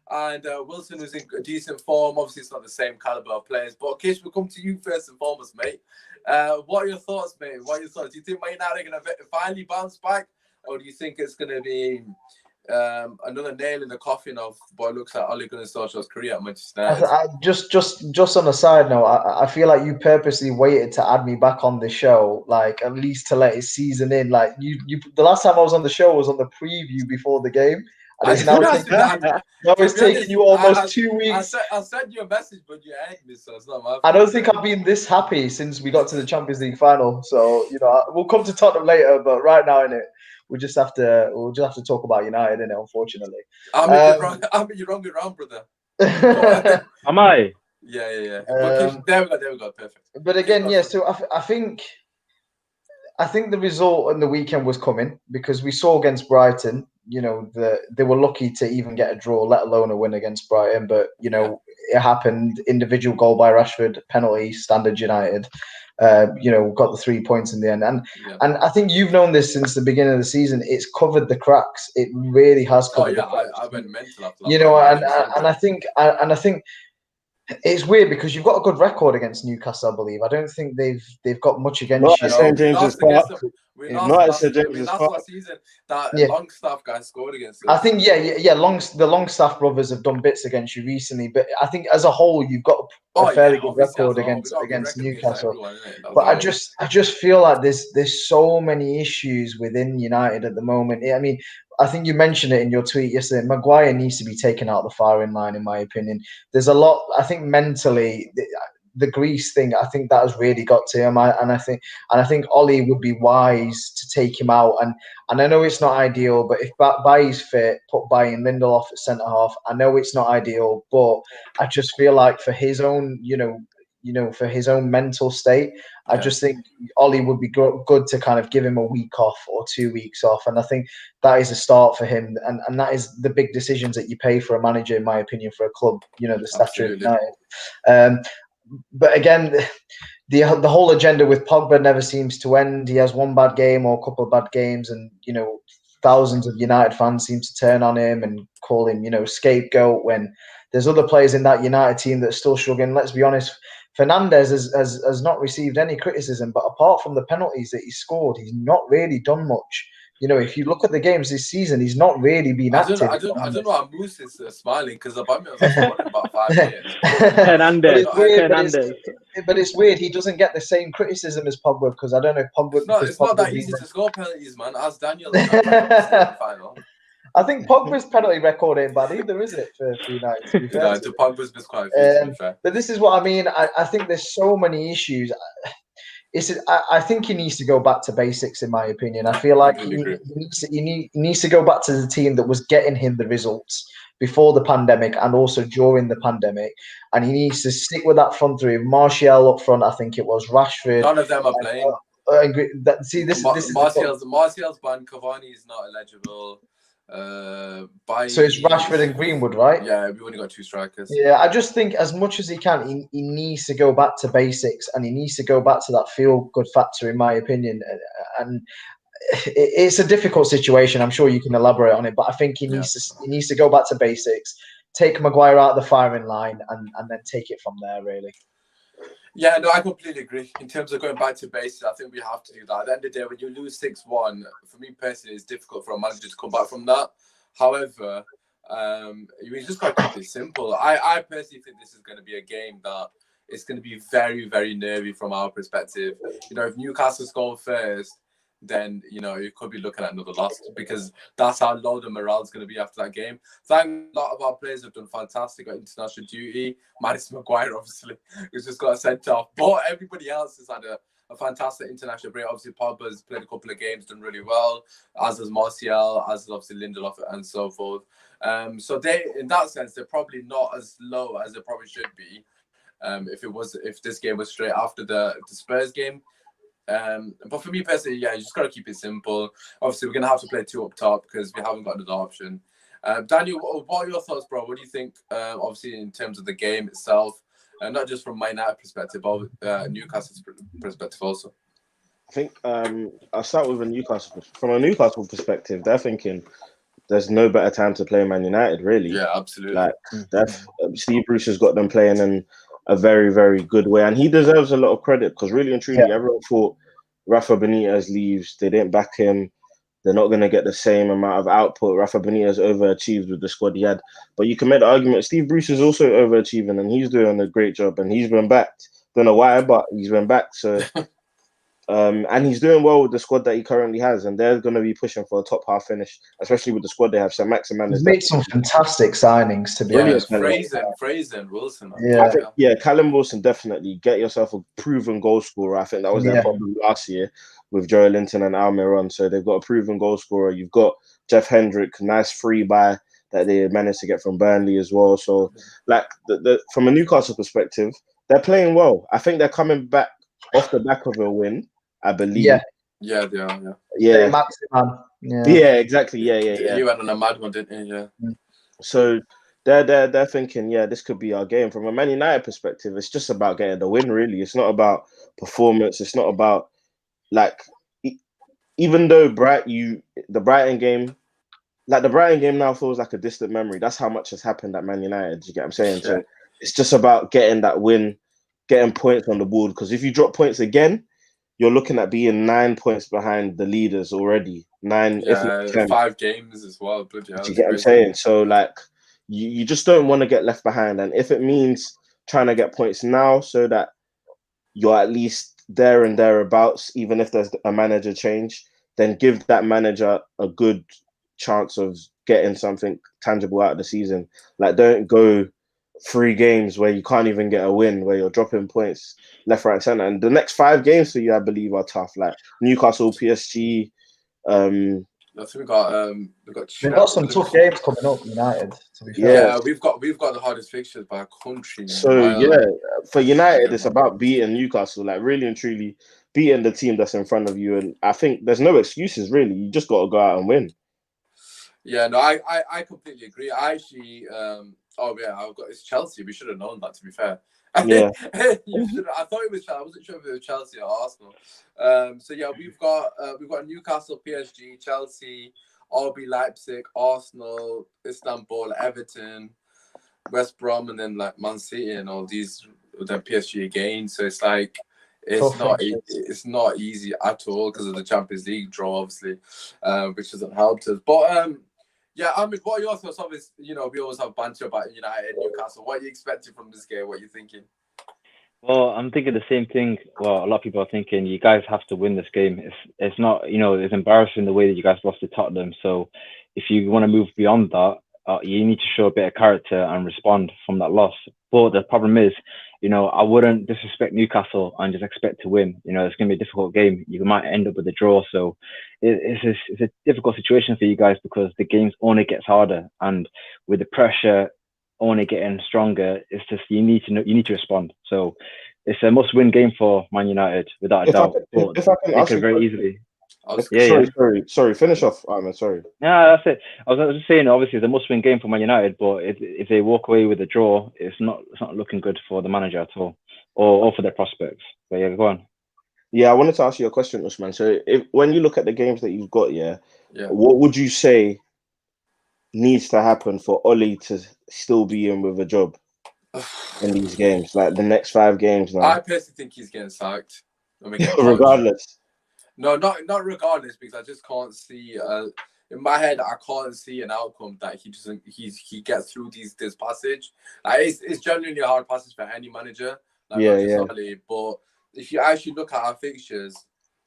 and Wilson, who's in decent form. Obviously, it's not the same caliber of players. But Kish, we'll come to you first and foremost, mate. What are your thoughts, mate? Do you think Man United are gonna finally bounce back? Or do you think it's going to be another nail in the coffin of what looks like Ole Gunnar Solskjaer's career at Manchester United. Just on a side note, I feel like you purposely waited to add me back on the show, like at least to let it season in. Like you the last time I was on the show was on the preview before the game, and it's now it's taken you almost 2 weeks. I sent you a message, but you egged me, so it's not my fault. I don't think I've been this happy since we got to the Champions League final. So we'll come to Tottenham later, but right now we'll just have to talk about United, innit, unfortunately. I'm you're wrong around, brother. Am I? Yeah. There we go, perfect. But again, yeah. So I think the result in the weekend was coming because we saw against Brighton. They were lucky to even get a draw, let alone a win against Brighton. But it happened. Individual goal by Rashford, penalty, Standard United. Got the 3 points in the end, and I think you've known this since the beginning of the season. It's covered the cracks. It really has covered. The cracks. I went mental after that. And I think it's weird because you've got a good record against Newcastle, I believe. I don't think they've got much against you. St. James's Park. Not at St. James's Park. Last season that Longstaff guy scored against us. I think the Longstaff brothers have done bits against you recently, but I think as a whole you've got a fairly good record against Newcastle. But I just feel like there's so many issues within United at the moment. I mean, I think you mentioned it in your tweet yesterday. Maguire needs to be taken out of the firing line, in my opinion. There's a lot. I think mentally, the Greece thing, I think that has really got to him. And I think Ollie would be wise to take him out. And I know it's not ideal, but if Bailly's fit, put Bailly and Lindelof at centre half. I know it's not ideal, but I just feel like for his own, for his own mental state, I just think Ollie would be good to kind of give him a week off or 2 weeks off. And I think that is a start for him. And that is the big decisions that you pay for a manager, in my opinion, for a club, the stature of United. But again, the whole agenda with Pogba never seems to end. He has one bad game or a couple of bad games, and thousands of United fans seem to turn on him and call him scapegoat, when there's other players in that United team that are still struggling. Let's be honest, Fernandes has not received any criticism, but apart from the penalties that he scored, he's not really done much. If you look at the games this season, he's not really been active. I don't know why Moose is smiling, because Aubameyang was scoring about 5 years. Fernandes. But it's weird. He doesn't get the same criticism as Pogba, because I don't know if Pogba. It's not that easy to score penalties, man. As Daniel in the final. I think Pogba's penalty record ain't bad either, is it, for United? To be fair, to Pogba's missed quite a few, to be fair. But this is what I mean. I think there's so many issues. I think he needs to go back to basics, in my opinion. I feel like he needs to go back to the team that was getting him the results before the pandemic and also during the pandemic. And he needs to stick with that front three. Martial up front, I think it was. Rashford. None of them are playing. Martial's banned. Cavani is not eligible. So it's Rashford and Greenwood, right? Yeah, we only got 2 strikers. Yeah, I just think as much as he can, he needs to go back to basics, and he needs to go back to that feel-good factor, in my opinion. And it's a difficult situation. I'm sure you can elaborate on it, but I think he needs to go back to basics, take Maguire out of the firing line, and then take it from there, really. Yeah, no, I completely agree. In terms of going back to basics, I think we have to do that. At the end of the day, when you lose 6-1, for me personally, it's difficult for a manager to come back from that. However, you just got to keep it simple. I personally think this is going to be a game that it's going to be very, very nervy from our perspective. If Newcastle score first, then you could be looking at another loss, because that's how low the morale is going to be after that game. Thank a lot of our players have done fantastic at international duty. Madison Maguire, obviously, who's just got sent off, but everybody else has had a fantastic international break. Obviously, Pogba's played a couple of games, done really well, as has Martial, as is obviously Lindelof, and so forth. So they, in that sense, they're probably not as low as they probably should be. If this game was straight after the Spurs game. But for me personally, you just got to keep it simple. Obviously, we're going to have to play 2 up top because we haven't got another option. Daniel, what are your thoughts, bro? What do you think, obviously, in terms of the game itself, not just from my United perspective, but Newcastle's perspective also? I think I'll start with from a Newcastle perspective, they're thinking there's no better time to play Man United, really. Yeah, absolutely. Steve Bruce has got them playing in a very, very good way, and he deserves a lot of credit, because really and truly, everyone thought Rafa Benitez leaves. They didn't back him. They're not going to get the same amount of output. Rafa Benitez overachieved with the squad he had. But you can make the argument Steve Bruce is also overachieving, and he's doing a great job, and he's been backed. Don't know why, but he's been back. So, and he's doing well with the squad that he currently has, and they're going to be pushing for a top half finish, especially with the squad they have. So Maximan He's made some fantastic signings, to be honest. Fraser, Wilson. Callum Wilson, definitely get yourself a proven goal scorer. I think that was their problem last year with Joe Linton and Almiron. So they've got a proven goal scorer. You've got Jeff Hendrick, nice free buy that they managed to get from Burnley as well. So, like, from a Newcastle perspective, they're playing well. I think they're coming back off the back of a win, I believe. Yeah, they are. Yeah. Yeah, Exactly. Yeah. You went on a mad one, didn't you? Yeah. So they're thinking, this could be our game. From a Man United perspective, it's just about getting the win, really. It's not about performance. It's not about, like, even though the Brighton game now feels like a distant memory. That's how much has happened at Man United. You get what I'm saying? Yeah. So it's just about getting that win, getting points on the board. Because if you drop points again, you're looking at being 9 points behind the leaders already. 9, if not 10. 5 games as well. Do you get what I'm saying? So, like, you just don't want to get left behind. And if it means trying to get points now so that you're at least there and thereabouts, even if there's a manager change, then give that manager a good chance of getting something tangible out of the season. Like, don't go 3 games where you can't even get a win, where you're dropping points left, right, center. And the next 5 games for you, I believe, are tough. Like Newcastle, PSG. I think we've got some tough games coming up, United. To be fair. Yeah, we've got the hardest fixtures by a country. So for United, it's about beating Newcastle, like really and truly beating the team that's in front of you. And I think there's no excuses really. You just got to go out and win. Yeah, no, I completely agree. I actually, it's Chelsea. We should have known that, to be fair. Yeah, I thought it was Chelsea. I wasn't sure if it was Chelsea or Arsenal. So yeah, we've got Newcastle, PSG, Chelsea, RB Leipzig, Arsenal, Istanbul, Everton, West Brom, and then like Man City and all these. Then PSG again. So it's like it's not easy at all because of the Champions League draw, obviously, which hasn't helped us. But yeah, I mean, what are your thoughts? Obviously, we always have banter about United and Newcastle. What are you expecting from this game? What are you thinking? Well, I'm thinking the same thing. Well, a lot of people are thinking you guys have to win this game. It's not, it's embarrassing the way that you guys lost to Tottenham. So if you want to move beyond that, you need to show a bit of character and respond from that loss. But the problem is, I wouldn't disrespect Newcastle and just expect to win. It's going to be a difficult game. You might end up with a draw. So it's a difficult situation for you guys because the games only gets harder. And with the pressure only getting stronger, it's just you need to respond. So it's a must-win game for Man United without a doubt. If I can ask very easily. Sorry. Finish off, Armin. Sorry. No, that's it. I was just saying, obviously, it's a must-win game for Man United, but if they walk away with a draw, it's not looking good for the manager at all, or for their prospects. But yeah, go on. Yeah, I wanted to ask you a question, Usmaan. So, when you look at the games that you've got, what would you say needs to happen for Ole to still be in with a job in these games, like the next 5 games now? I personally think he's getting sacked. Regardless. No, not regardless, because I just can't see. In my head, I can't see an outcome that he gets through this passage. It's genuinely a hard passage for any manager. Solely, but if you actually look at our fixtures,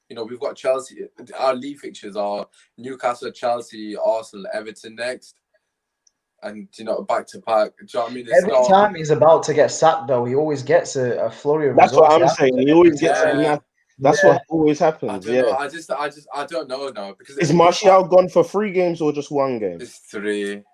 we've got Chelsea. Our league fixtures are Newcastle, Chelsea, Arsenal, Everton next, and back to back. Do you know what I mean? Every time he's about to get sacked, though, he always gets a flurry of results. That's what I'm saying. He always gets. That's what always happens. I don't know now because is Martial gone for 3 games or just 1 game? It's 3.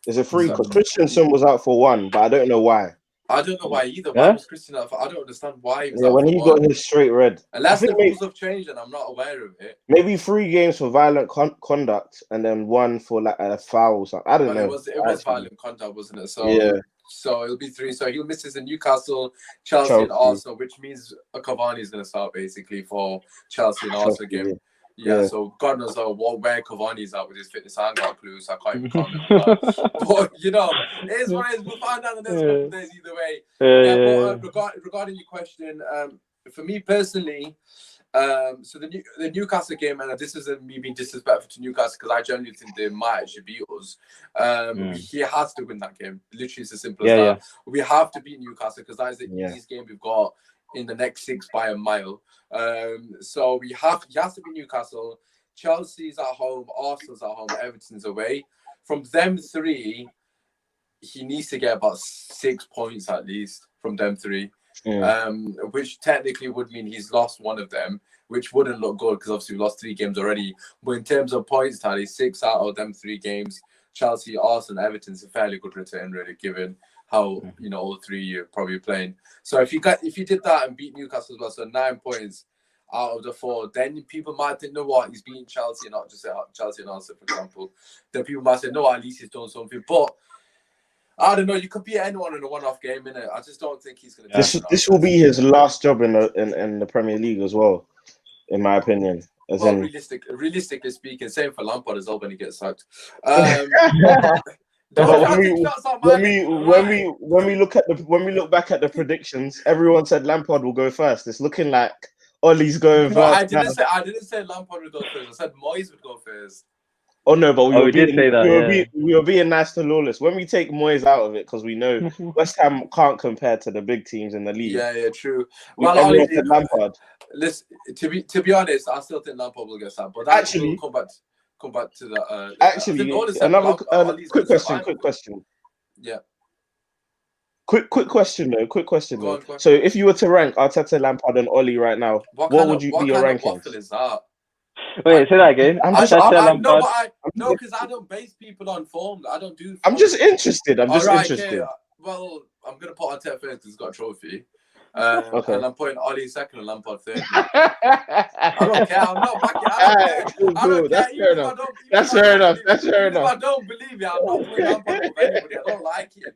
Is it 3? Because Christensen was out for 1, but I don't know why. I don't know why either. Why was Christian out for? I don't understand why he was out when he got his straight red. Unless the rules have changed and I'm not aware of it. Maybe 3 games for violent conduct and then 1 for like a foul or something. I don't know. It was violent conduct, wasn't it? So yeah. So it'll be 3. So he'll miss his in Newcastle, Chelsea, and Arsenal, which means Cavani is going to start basically for Chelsea and Arsenal game. Yeah, so God knows where Cavani's at with his fitness. I ain't got a clue, so I can't even comment on that. But, it is what it is. We'll find out in the next couple of days either way. But regarding your question, for me personally, so the Newcastle game, and this isn't me being disrespectful to Newcastle because I genuinely think they might actually beat us. He has to win that game. Literally, it's as simple as that. Yeah. We have to beat Newcastle because that is the easiest game we've got in the next 6 by a mile. So he has to beat Newcastle. Chelsea's at home, Arsenal's at home, Everton's away. From them 3, he needs to get about 6 points at least from them 3. Which technically would mean he's lost one of them, which wouldn't look good because obviously we lost 3 games already. But in terms of points tally, 6 out of them 3 games, Chelsea, Arsenal, Everton's a fairly good return, really, given how all 3 you're probably playing. So if you did that and beat Newcastle as well, so 9 points out of the 4, then people might think, no, what, he's beating Chelsea, not just Chelsea and Arsenal, for example. Then people might say, no, at least he's done something, but. I don't know. You could beat anyone in a one-off game, innit? I just don't think he's going to. This will be his last job in the Premier League as well, in my opinion. Realistically speaking, same for Lampard as well when he gets sacked. When we look back at the predictions, everyone said Lampard will go first. It's looking like Ollie's going first. I didn't say Lampard would go first. I said Moyes would go first. Oh no, but we were being nice to Lawless. When we take Moyes out of it, because we know West Ham can't compare to the big teams in the league. Yeah, true. Well, Lampard. Listen, to be honest, I still think Lampard will get sacked. But actually, we'll come back to that. Actually, another quick question. Yeah. Quick question though. So if you were to rank Arteta, Lampard, and Ollie right now, what would be your rankings? What waffle is that? Wait, say that again. Because I don't base people on form. I don't do. I'm just interested. Interested. Okay. Well, I'm gonna put Arteta first because he's got a trophy. And I'm putting Ollie second and Lampard third. I don't care. I'm not backing. I don't care. That's fair enough. If I don't believe you, I'm not putting Lampard with anybody. I don't like him.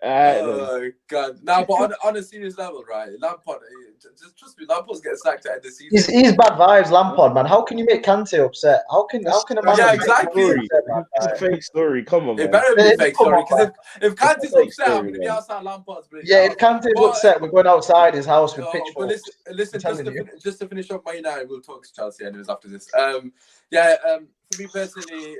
Oh God! Now, but on a serious level, right? Lampard, just trust me. Lampard's getting sacked at the end of the season. He's bad vibes, Lampard, man. How can you make Kante upset? How can a man? Yeah, exactly. It's a fake story. Come on, man. It better be a fake story because if Kante's upset, I'm gonna be outside Lampard's place. Yeah, if Kante's upset, we're going outside his house with pitchforks. Listen, just to finish up my United, we'll talk to Chelsea anyways after this. For me personally,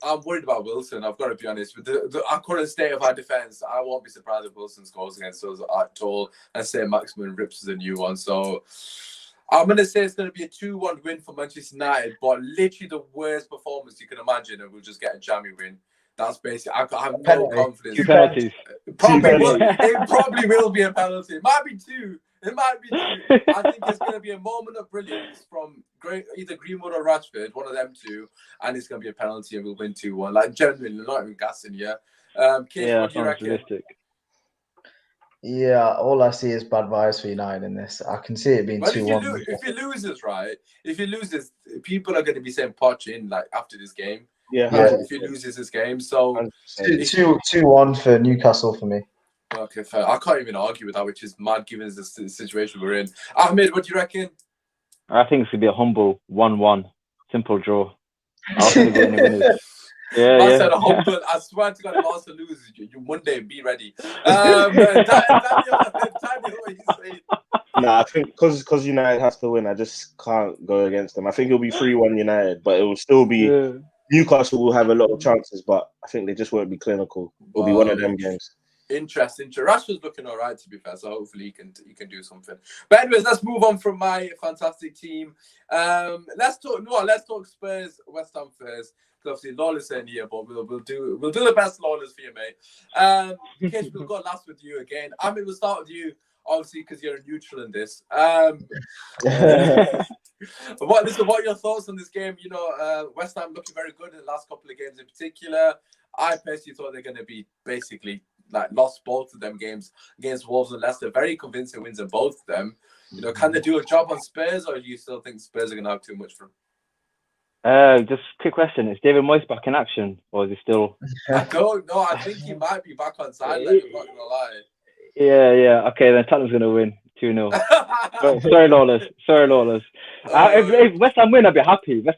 I'm worried about Wilson. I've got to be honest. With our current state of our defense, I won't be surprised if Wilson scores against us at all. And say Maximin rips us a new one. So I'm going to say it's going to be a 2-1 win for Manchester United, but literally the worst performance you can imagine, and we'll just get a jammy win. That's basically. I have no confidence. 2 penalties. It probably will be a penalty. It might be 2. It might be 2. I think it's going to be a moment of brilliance from either Greenwood or Rashford, one of them 2, and it's going to be a penalty and we'll win 2-1. Like, genuinely, not even gassing here. Kish, what do you reckon? Realistic. Yeah, all I see is bad vibes for United in this. I can see it being 2-1. If he loses, people are going to be saying Poch in like after this game. Yeah. If he loses this game, so 2-1 for Newcastle for me. Okay, fair. I can't even argue with that, which is mad given the situation we're in. Ahmed, what do you reckon? I think it's going to be a humble 1-1. Simple draw. I said a humble. I swear to God, if Arsenal loses, you one day be ready. Daniel, what you saying? Nah, I think because United has to win, I just can't go against them. I think it'll be 3-1 United, but it will still be... Yeah. Newcastle will have a lot of chances, but I think they just won't be clinical. It'll be one of them games. Interesting. Rashford's looking all right, to be fair, so hopefully he can do something. But anyways, let's move on from my fantastic team. Let's talk Spurs, West Ham first. Because obviously Lawless in here, but we'll do the best Lawless for you, mate. Kish, we'll go last with you again. I mean, we'll start with you, obviously, because you're a neutral in this. What are your thoughts on this game? You know, West Ham looking very good in the last couple of games in particular. I personally thought they're going to be basically lost both of them games against Wolves and Leicester. Very convincing wins in both of them. You know, can they do a job on Spurs, or do you still think Spurs are going to have too much for them? Just quick question: is David Moyes back in action, or is he still? I don't know. I think he might be back on sideline. I'm not gonna lie. Yeah. Okay, then Tottenham's going to win 2-0. Sorry, Lawless. If West Ham win, I'd be happy. But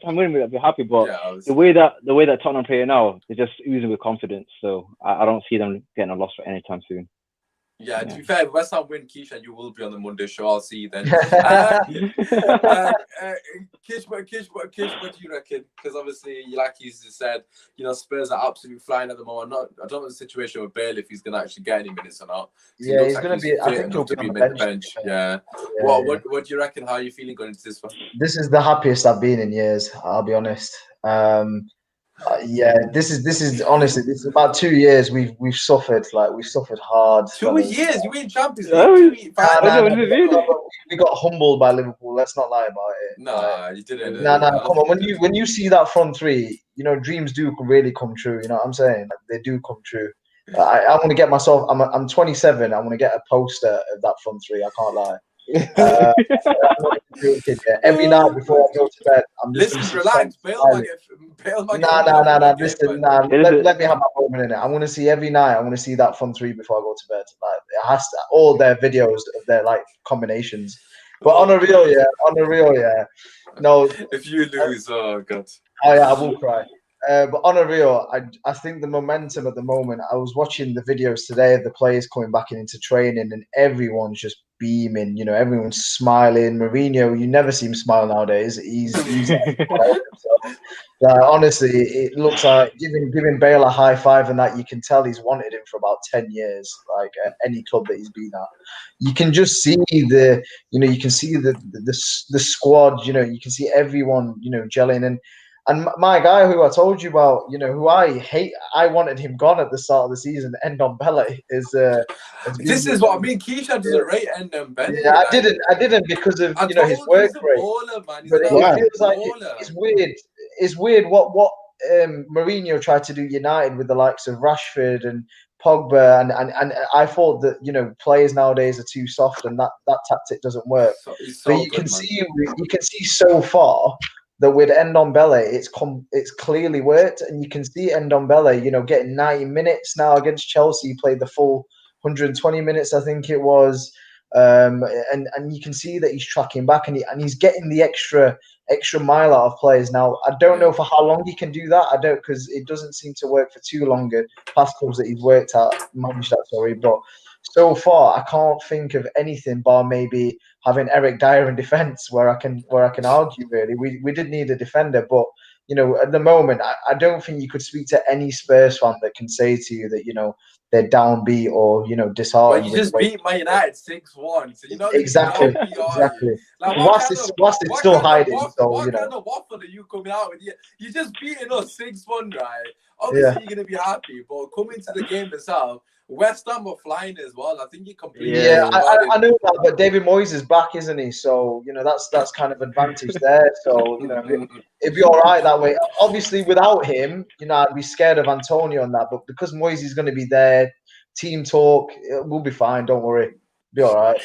the way that Tottenham play now, they're just oozing with confidence. So I don't see them getting a loss for any time soon. Yeah, to be fair, if West Ham win, Kish, and you will be on the Monday show. I'll see you then. Kish, what do you reckon? Because obviously, like you said, Spurs are absolutely flying at the moment. I don't know the situation with Bale, if he's going to actually get any minutes or not. Yeah, he's going to be. I think he'll be on the bench. Yeah. What do you reckon? How are you feeling going into this one? This is the happiest I've been in years. I'll be honest. This is honestly, this is about 2 years we've suffered hard. 2 years, you win Champions League. We got humbled by Liverpool. Let's not lie about it. Nah, you didn't. Come on. When you see that front three, dreams do really come true. You know what I'm saying? They do come true. I want to get myself. I'm 27. I want to get a poster of that front three. I can't lie. Every night before I go to bed, I'm just relax. Bale might Listen, let me have my moment in it. I want to see every night. I want to see that front three before I go to bed. Like it has to, all their videos of their combinations. But on a real, no. If you lose, oh god. Oh yeah, I will cry. But on a real, I think the momentum at the moment. I was watching the videos today of the players coming back into training, and everyone's just beaming. Everyone's smiling. Mourinho, you never see him smile nowadays. He's honestly, it looks like giving Bale a high five, and that you can tell he's wanted him for about 10 years. Like any club that he's been at, you can just see the squad. You can see everyone gelling. And my guy who I told you about, who I hate, I wanted him gone at the start of the season. Ndombele is. This is what I mean. Keisha doesn't rate Ndombele. Yeah, I didn't because of his work rate. But it feels like it's weird. It's weird what Mourinho tried to do United with the likes of Rashford and Pogba, and I thought that players nowadays are too soft, and that tactic doesn't work. But you can see so far that with Ndombele, it's clearly worked, and you can see Ndombele, getting 90 minutes now against Chelsea. He played the full 120 minutes, I think it was, and you can see that he's tracking back, and he's getting the extra mile out of players now. I don't know for how long he can do that. I don't, because it doesn't seem to work for too long at past clubs that he's managed at. But so far, I can't think of anything bar maybe having Eric Dyer in defence where I can argue. Really, we did need a defender, but at the moment, I don't think you could speak to any Spurs fan that can say to you that they're downbeat or disheartened. But you just beat Man United 6-1, so exactly. Like, whilst it's still hiding. What kind of waffle are you coming out with? You just beating us 6-1, right? Obviously, you're gonna be happy, but coming to the game itself, West Ham are flying as well. I think you completely. Yeah, I know that, but David Moyes is back, isn't he? So that's kind of advantage there. So it'd be all right that way. Obviously, without him, I'd be scared of Antonio on that. But because Moyes is going to be there, team talk, we'll be fine. Don't worry, be all right.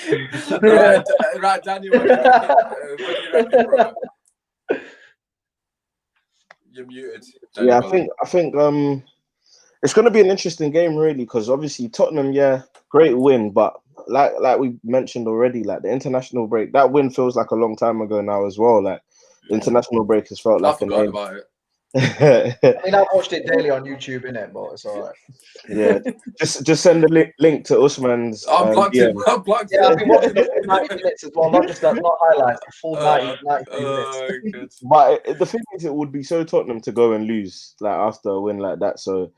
right, Daniel. What do you reckon, bro? You're muted. Daniel, I think it's going to be an interesting game, really, because obviously Tottenham, great win, but like we mentioned already, like the international break, that win feels like a long time ago now as well. Like the international break has felt like I forgot about it. I mean, I watched it daily on YouTube, innit? But it's all right. Yeah, just send the link to Usman's. I'm blocked him. I've been watching the full 90 minutes as well, not just that, not highlights, the full 90 minutes. But the thing is, it would be so Tottenham to go and lose like after a win like that. So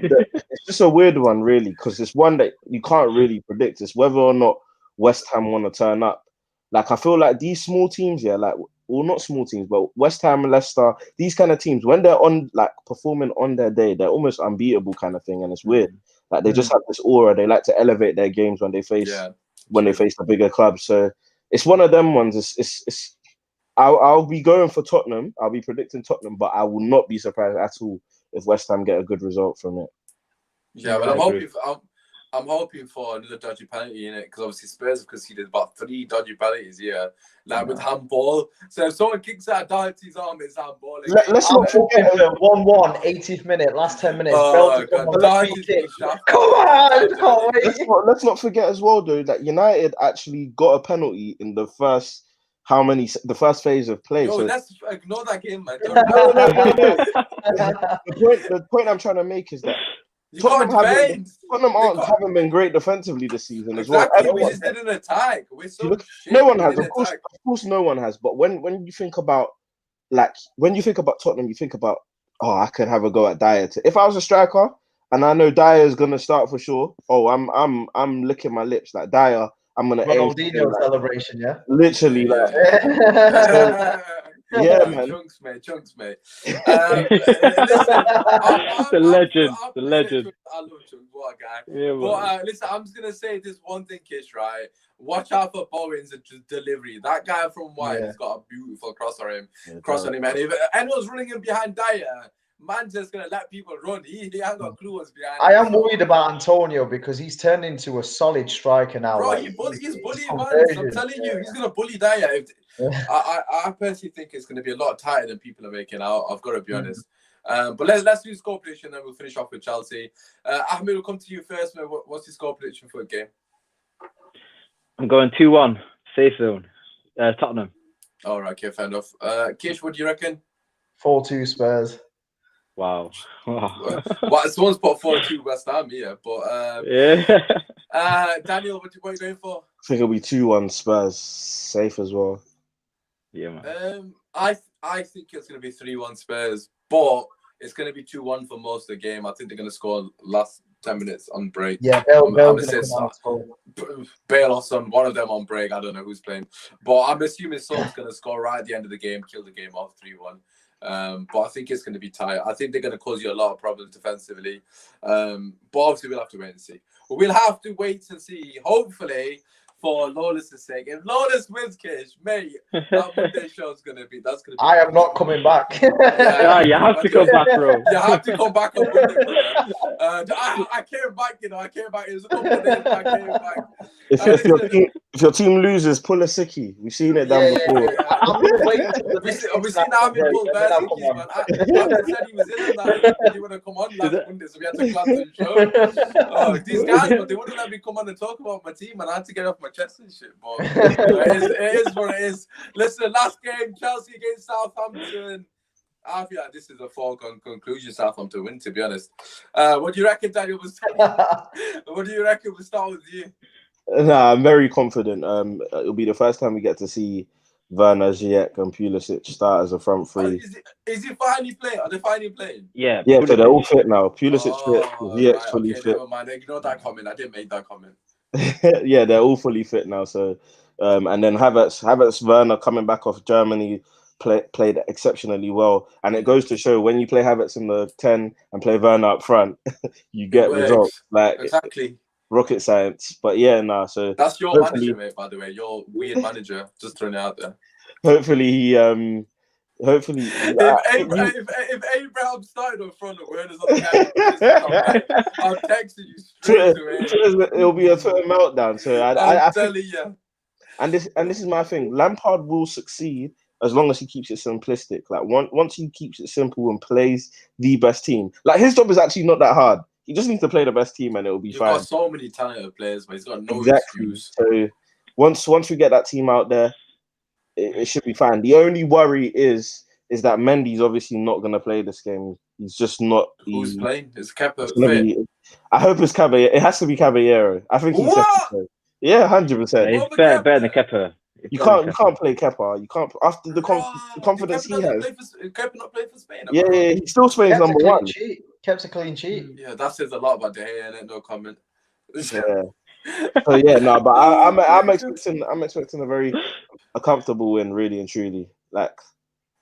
it's just a weird one, really, because it's one that you can't really predict. It's whether or not West Ham want to turn up. Like, I feel like these small teams, not small teams, but West Ham, Leicester, these kind of teams, when they're on, like, performing on their day, they're almost unbeatable kind of thing, and it's weird. Like, they just have this aura. They like to elevate their games when they face the bigger clubs. So it's one of them ones. I'll be going for Tottenham. I'll be predicting Tottenham, but I will not be surprised at all if West Ham get a good result from it. Yeah, but I'm hoping for another dodgy penalty in it, because obviously Spurs have conceded about 3 dodgy penalties here, like with handball. So if someone kicks out Doherty's arm, it's handball. Let's not forget the 1-1, 80th minute, last 10 minutes. Come on, let's not forget as well, though, that United actually got a penalty in the first. The first phase of play. Yo, let's ignore that game, man. The point I'm trying to make is that You can't defend. haven't been great defensively this season as well. Exactly, we just didn't attack. We're so shit. No one has, of course, no one has. But when you think about Tottenham, you think about, oh, I could have a go at Dyer. If I was a striker and I know Dyer is gonna start for sure, oh, I'm licking my lips like Dyer. I'm gonna Ronaldinho celebration, yeah. Literally, like. Yeah, man. Chunks, mate. Listen, the legend. I love Chunks. What a guy. Yeah, but listen, I'm just gonna say this one thing, Kish. Right, watch out for Bowen's delivery. That guy from White has got a beautiful cross on him. And if anyone's running him behind Dyer, man's just gonna let people run. He ain't got a clue what's behind. I am worried about Antonio because he's turned into a solid striker now. Bro, like, he's bullying, man. I'm telling you, he's gonna bully Dyer. I personally think it's gonna be a lot tighter than people are making out. I've got to be honest. But let's do score prediction, and we'll finish off with Chelsea. Ahmed, we'll come to you first, man. What's your score prediction for the game? I'm going 2-1, safe zone, Tottenham. All right, okay, fair enough. Kish, what do you reckon? 4-2 Spurs. Wow. Well, someone's put 4-2 West Ham here, but yeah. Daniel, what are you going for? I think it'll be 2-1 Spurs, safe as well. Yeah, man. I think it's going to be 3-1 Spurs, but it's going to be 2-1 for most of the game. I think they're going to score last 10 minutes on break. Yeah, Bale or Son, one of them on break. I don't know who's playing, but I'm assuming Son's going to score right at the end of the game, kill the game off 3-1. But I think it's going to be tight. I think they're going to cause you a lot of problems defensively. But obviously we'll have to wait and see. But we'll have to wait and see. Hopefully, for Lawless's sake, if Lawless wins, Kish, mate, that Monday show's gonna be. That's gonna be. I am not coming back. Yeah, you have to come back, bro. You have to come back on Monday. I came back. I came back. It was a couple of days. I came back. If your team loses, pull a sickie. We've seen it done before. We've seen Ahmed pull bare sickies, man. Ahmed said he was in that. He would have come on last Monday, so we had to cancel the show. These guys, but they wouldn't let me come on and talk about my team, and I had to get off my chest and shit. But it is what it is. Listen, last game, Chelsea against Southampton. I feel like this is a foregone conclusion. Southampton win, to be honest. What do you reckon, Daniel? What do you reckon? We'll start with you. Nah, I'm very confident. It'll be the first time we get to see Werner, Ziyech, and Pulisic start as a front three. Is he finally playing? Are they finally playing? Yeah, so they're all fit now. Pulisic fit, Ziyech's fully fit. Never mind. Ignore that comment. I didn't make that comment. Yeah, they're all fully fit now. So, and then Havertz, Werner coming back off Germany played exceptionally well, and it goes to show when you play Havertz in the 10 and play Werner up front, you get results. Like exactly. Rocket science. But yeah, so that's your manager, mate, by the way. Your weird manager. Just throwing it out there. Hopefully if Abraham started on front of Werner's on the game, I'm texting you straight away. It'll be a Twitter meltdown. So I'm telling you. And this is my thing. Lampard will succeed as long as he keeps it simplistic. Like once he keeps it simple and plays the best team. Like his job is actually not that hard. He just needs to play the best team and it'll be fine. He's got so many talented players, but he's got no excuse. So once we get that team out there, it should be fine. The only worry is that Mendy's obviously not going to play this game. He's just not. Who's playing? Is Kepa fit? I hope it's Caballero. It has to be Caballero. I think he's what? Yeah, 100%. He's better than Kepa. You can't play Kepa. You can't after the confidence he has. Kepa not play for Spain. Yeah, he's still Spain's number one. Kept a clean sheet. Yeah, that says a lot about De Gea, and no comment. Yeah. So yeah, no, but I'm expecting a comfortable win, really and truly. Like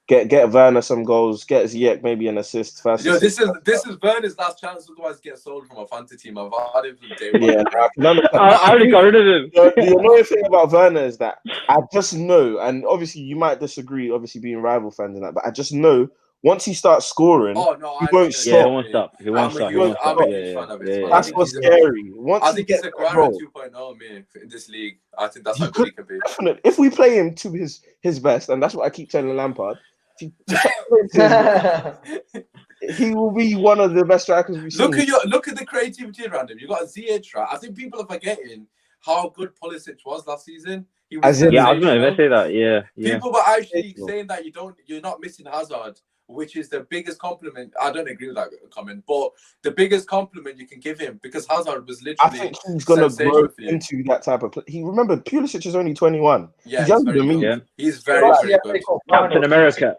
get Werner some goals, get Ziyech maybe an assist first. Yo, this is Werner's last chance, otherwise get sold from a fantasy team. I've had him from day one. Yeah, I already got rid of him. The annoying thing about Werner is that I just know, and obviously you might disagree, obviously being rival fans and that, but I just know once he starts scoring, he won't stop. Yeah, he won't stop. He won't stop. I'm a huge fan of it. That's what's scary. I think he's a Guerrero 2.0 man in this league. I think that's how good he can be. Definitely. If we play him to his best, and that's what I keep telling Lampard, he will be one of the best strikers we've seen. Look at the creativity around him. You got a Ziyech, right? I think people are forgetting how good Pulisic was last season. I was going to say that. Yeah. People were actually saying that you're not missing Hazard, which is the biggest compliment. I don't agree with that comment, but the biggest compliment you can give him, because Hazard was literally. I think he's gonna grow into that type of play. Remember, Pulisic is only 21. Yeah, he's younger than me. Yeah. He's very good. Captain America.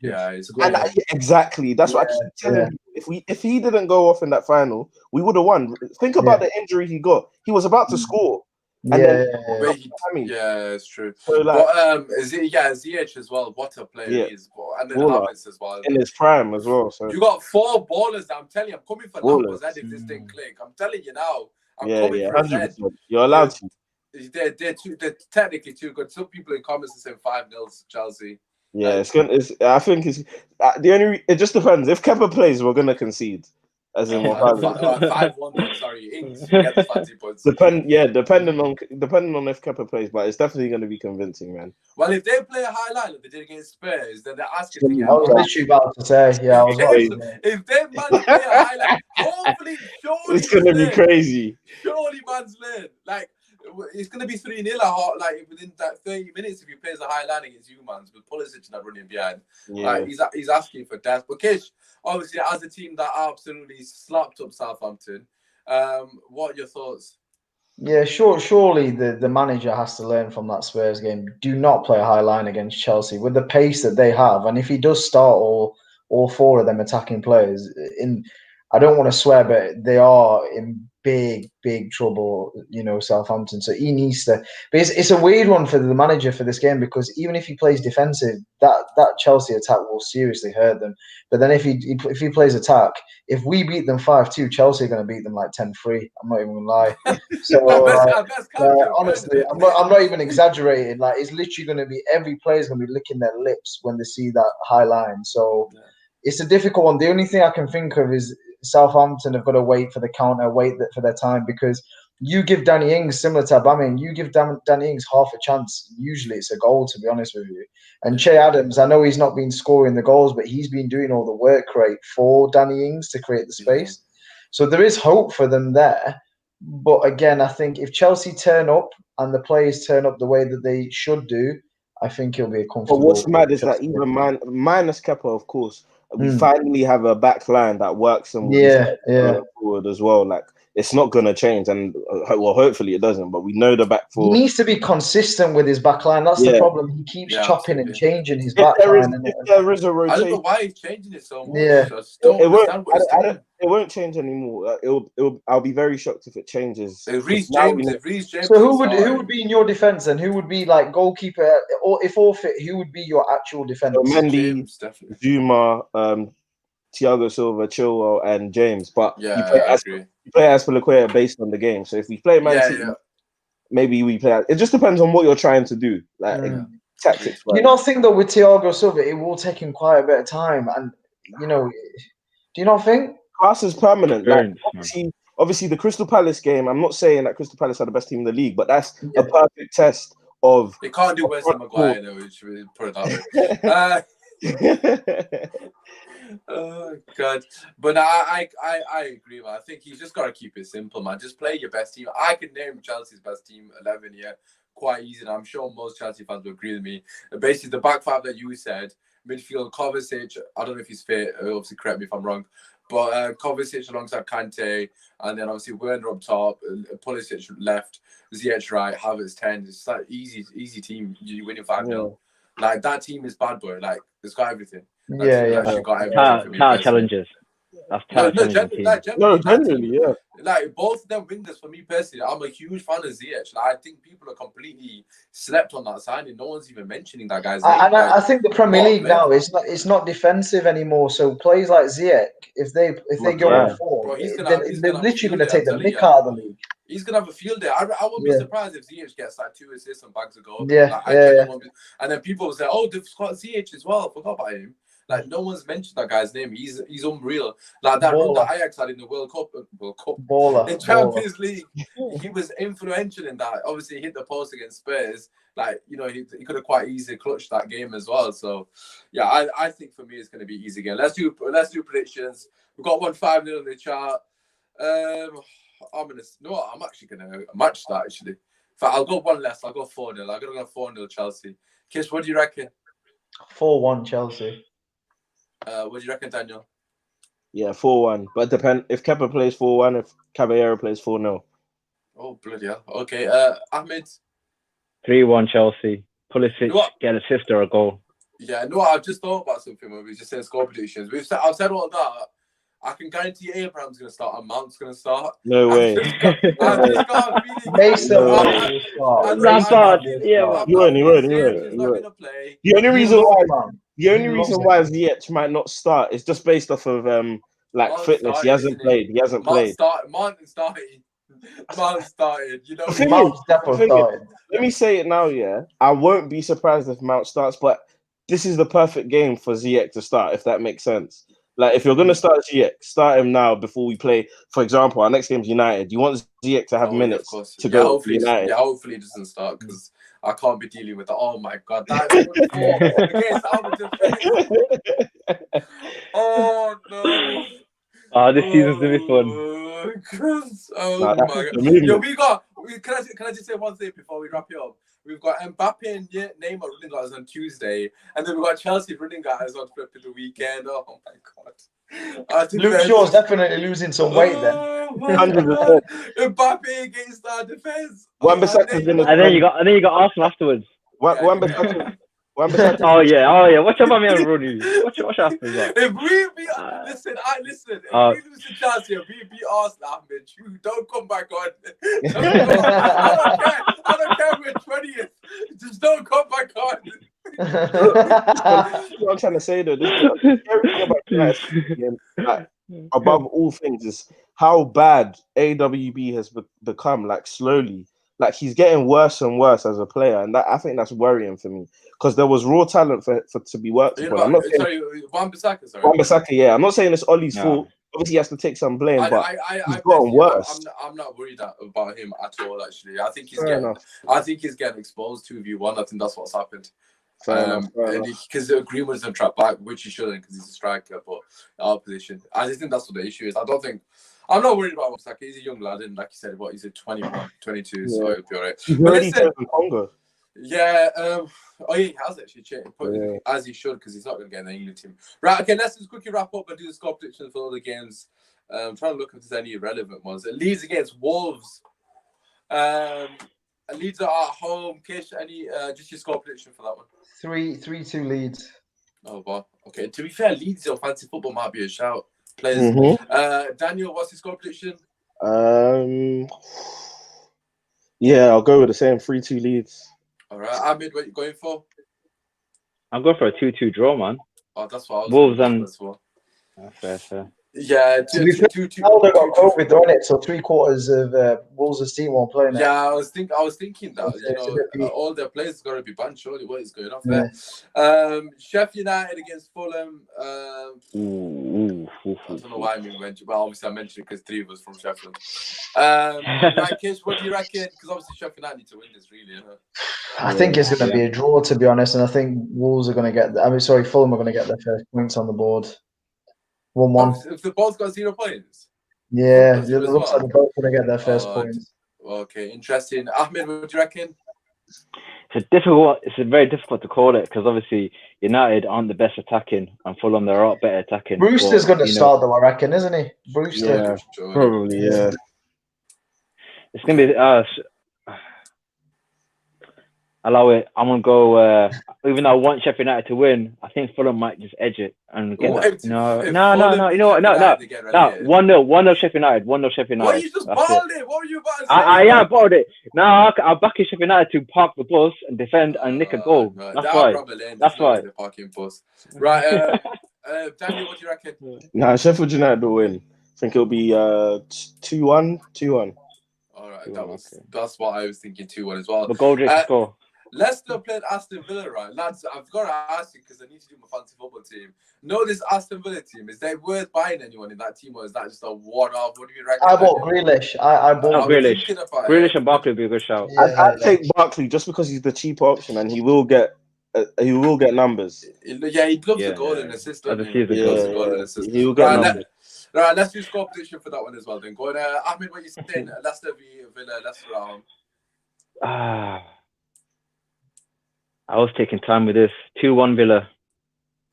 Yeah, he's and exactly. That's what I keep telling you. If he didn't go off in that final, we would have won. Think about the injury he got. He was about to score. And it's true. So, like, but Ziyech as well. What a player he is, and then Havertz as well in his prime as well. So you got 4 ballers. I'm telling you, I'm coming for Lambo's head if this didn't click. I'm telling you now. I'm coming for his head. You're allowed to. They're technically too good. Some people in comments are saying 5-0 Chelsea. Yeah, I think it's the only. It just depends. If Kepa plays, we're gonna concede. As in 5-1. Sorry, Ings get the fancy points. Depending on if Kepa plays, but it's definitely going to be convincing, man. Well, if they play a high line like they did against Spurs, then they're asking. I was literally about to say, if they man play a high line, hopefully, surely it's going to be crazy. Surely, man's learned. Like, it's going to be 3-0 like within that 30 minutes if he plays a high line against you, man. With Pulisic not running behind, like he's asking for death. But Kish, obviously, as a team that absolutely slapped up Southampton, what are your thoughts? Yeah, surely the manager has to learn from that Spurs game. Do not play a high line against Chelsea with the pace that they have, and if he does start all 4 of them attacking players I don't want to swear, but they are in big trouble, Southampton. So he needs to. But it's a weird one for the manager for this game, because even if he plays defensive, that Chelsea attack will seriously hurt them. But then if he plays attack, if we beat them 5-2, Chelsea are going to beat them like 10-3. I'm not even going to lie. So honestly, I'm not even exaggerating. Like, it's literally going to be every player's going to be licking their lips when they see that high line. So it's a difficult one. The only thing I can think of is Southampton have got to wait for the counter, wait for their time, because you give Danny Ings, similar to Aubameyang, you give Danny Ings half a chance. Usually it's a goal, to be honest with you. And Che Adams, I know he's not been scoring the goals, but he's been doing all the work rate for Danny Ings to create the space. So there is hope for them there. But again, I think if Chelsea turn up and the players turn up the way that they should do, I think it'll be a comfortable. But what's mad is that even minus Kepa, of course, we finally have a back line that works and will forward as well. Like, it's not going to change, and hopefully it doesn't. But we know the back four. He needs to be consistent with his back line. That's the problem. He keeps chopping and changing his back line. If there is a rotation, I don't know why he's changing it so much. Yeah, it won't change anymore. I'll be very shocked if it changes. If Reece James. So who would be in your defense, and who would be like goalkeeper, or if all fit, who would be your actual defense? So Mendy, Zuma, Thiago Silva, Chilwell, and James. But you play Azpilicueta based on the game. So if we play Man City, maybe we play. It just depends on what you're trying to do, tactics. You not think though with Thiago Silva, it will take him quite a bit of time, and do you not think? Class is permanent. Like, obviously, the Crystal Palace game. I'm not saying that Crystal Palace are the best team in the league, but that's a perfect test of. They can't do West Ham Maguire, though. We should put it that way. Oh God! But I agree, man. I think he's just got to keep it simple, man. Just play your best team. I can name Chelsea's best team 11 quite easy, and I'm sure most Chelsea fans will agree with me. Basically, the back 5 that you said, midfield, Kovacic. I don't know if he's fit. Obviously, correct me if I'm wrong. But Kovacic alongside Kante, and then obviously Werner up top, Pulisic left, Ziyech right, Havertz 10. It's like easy team. You're winning 5-0. Like, that team is bad, boy. Like, it's got everything. Tower challenges. Generally. Like, both of them wingers for me personally. I'm a huge fan of Ziyech. Like, I think people are completely slept on that signing. No one's even mentioning that guy's name. And I think the Premier League now it's not defensive anymore. So players like Ziyech, if they go on form, they're literally going to take the mick out of the league. He's gonna have a field day. I won't be surprised if Ziyech gets like 2 assists and bags of gold. And then people will say, "Oh, they've got Ziyech as well. I forgot about him." Like, no one's mentioned that guy's name. He's unreal. Like that run that Ajax had in the World Cup, in Champions League, he was influential in that. Obviously, he hit the post against Spurs. Like, he could have quite easily clutched that game as well. So, yeah, I think for me it's going to be easy again. Let's do predictions. We've got 1-5-0 in the chart. I'm actually gonna match that actually. In fact, I'll go one less. I'll go 4-0. I'm gonna go 4-0 Chelsea. Kish, what do you reckon? 4-1 Chelsea. What do you reckon, Daniel? Yeah, 4-1. But depend if Kepa plays 4-1, if Caballero plays 4-0. Oh, bloody hell. Okay, Ahmed. 3-1 Chelsea. Pulisic, What? get an assist or a goal. Yeah, no, I've just thought about something when we just said score predictions. I've said all that. I can guarantee Abraham's going to start and Mount's going to start. No way. I've just got a feeling. Mason No. will start. Lampard, Mason will yeah, start. He won't. He's not going to play. The only He reason loves why Mount. the only He reason loves why him. Ziyech might not start is just based off of like Mount fitness. He started, hasn't isn't played. He hasn't Mount played. started. You know, The thing Mount's is, definitely thing is, starting. let me say it now, yeah. I won't be surprised if Mount starts, but this is the perfect game for Ziyech to start, if that makes sense. Like, if you're going to start Ziyech, start him now before we play. For example, our next game's United. You want Ziyech to have minutes to go to United. Yeah, hopefully it doesn't start because I can't be dealing with that. Oh my God, that 4 against Alberton. Oh no. This season's gonna be fun. Oh Nah, my God. Yo, can I just say one thing before we wrap it up? We've got Mbappe and Neymar running at us on Tuesday, and then we've got Chelsea running at us on flipping the weekend. Oh my God. Luke Shaw's definitely losing some weight then. Oh my God. Mbappe against our defense. Wan-Bissaka's gonna. And then you got Arsenal afterwards. Wan-Bissaka. Oh yeah. Watch out for me and Rooney. Watch out for that. If we beat, listen. If we lose to Chelsea and we beat Arsenal, Ahmed, you don't come back on. I don't care. We're 20th. Just don't come back on. What I'm trying to say though, this everything about United, like, above all things, is how bad AWB has become. Like slowly, like he's getting worse and worse as a player, and I think that's worrying for me because there was raw talent for to be worked upon. I'm not saying, sorry, Wan-Bissaka. Sorry, Wan-Bissaka, yeah. I'm not saying it's Ollie's fault. Obviously, he has to take some blame, but he's gotten worse. I'm not worried about him at all. Actually, I think he's getting exposed 2v1. I think that's what's happened. Because Greenwood doesn't track back, which he shouldn't, because he's a striker. But our position, I just think that's what the issue is. I'm not worried about Wan-Bissaka. He's a young lad, and like you said, he's a 21, 22, so he'll be all right. He's already Congo. Yeah. He has actually changed, as he should, because he's not going to get in the England team. Right. Okay. Let's just quickly wrap up and do the score predictions for all the games. I'm trying to look if there's any relevant ones. Leeds against Wolves. Leeds are at home. Kish, any just your score prediction for that one? 3-2 Leeds. Oh wow. Okay. To be fair, Leeds or fancy football might be a shout. Players. Daniel, what's your score prediction? Yeah, I'll go with the same 3-2 Leeds. All right, Ahmed, what are you going for? I'm going for a 2-2 draw, man. Oh, that's what I was Wolves going and as well. Fair. Yeah, They got COVID on it, so 3/4 of Wolves' team won't play now. Yeah, I was thinking that all their players got to be banned. Surely, what is going on there? Sheffield United against Fulham. I don't know why I mentioned, but obviously I mentioned it because 3 of us from Sheffield. Kish, what do you reckon? Because obviously Sheffield United need to win this, really. I think it's going to be a draw, to be honest, and I think Wolves are going to get. Fulham are going to get their first points on the board. 1-1. If the both got 0 points. Yeah, it looks like they're both going to get their first points. Okay, interesting. Ahmed, what do you reckon? It's very difficult to call it because obviously United aren't the best attacking and Fulham they're a lot better attacking. Brewster's going to start though, I reckon, isn't he? Brewster. Yeah, probably. Yeah. It's going to be allow it. I'm gonna go. Even though I want Sheffield United to win, I think Fulham might just edge it and get that. No. You know what? No. 1-0 Sheffield United. 1-0 Sheffield United. What, you just balled it? What were you about to say? I balled it. No, I'll back Sheffield United to park the bus and defend and nick a goal. That's why. That's why. The parking bus. Right. Daniel, what do you reckon? Nah, Sheffield United will win. I think it'll be 2-1. 2-1. All right, that's what I was thinking 2-1 as well. The goal score. Leicester played Aston Villa, right? Lads, I've got to ask you because I need to do my fantasy football team. Know this Aston Villa team, is they worth buying anyone in that team or is that just a one-off? What do you reckon? I bought Grealish. I bought Grealish. Grealish and Barkley would be a good shout. Yeah, I'd take Barkley just because he's the cheaper option and he will get numbers. Yeah, he loves the goal and assist. He will get numbers. Right, let's do score prediction for that one as well. Then go on, Ahmed, what you saying? Leicester v Villa, Leicester at home. I was taking time with this. 2-1 Villa.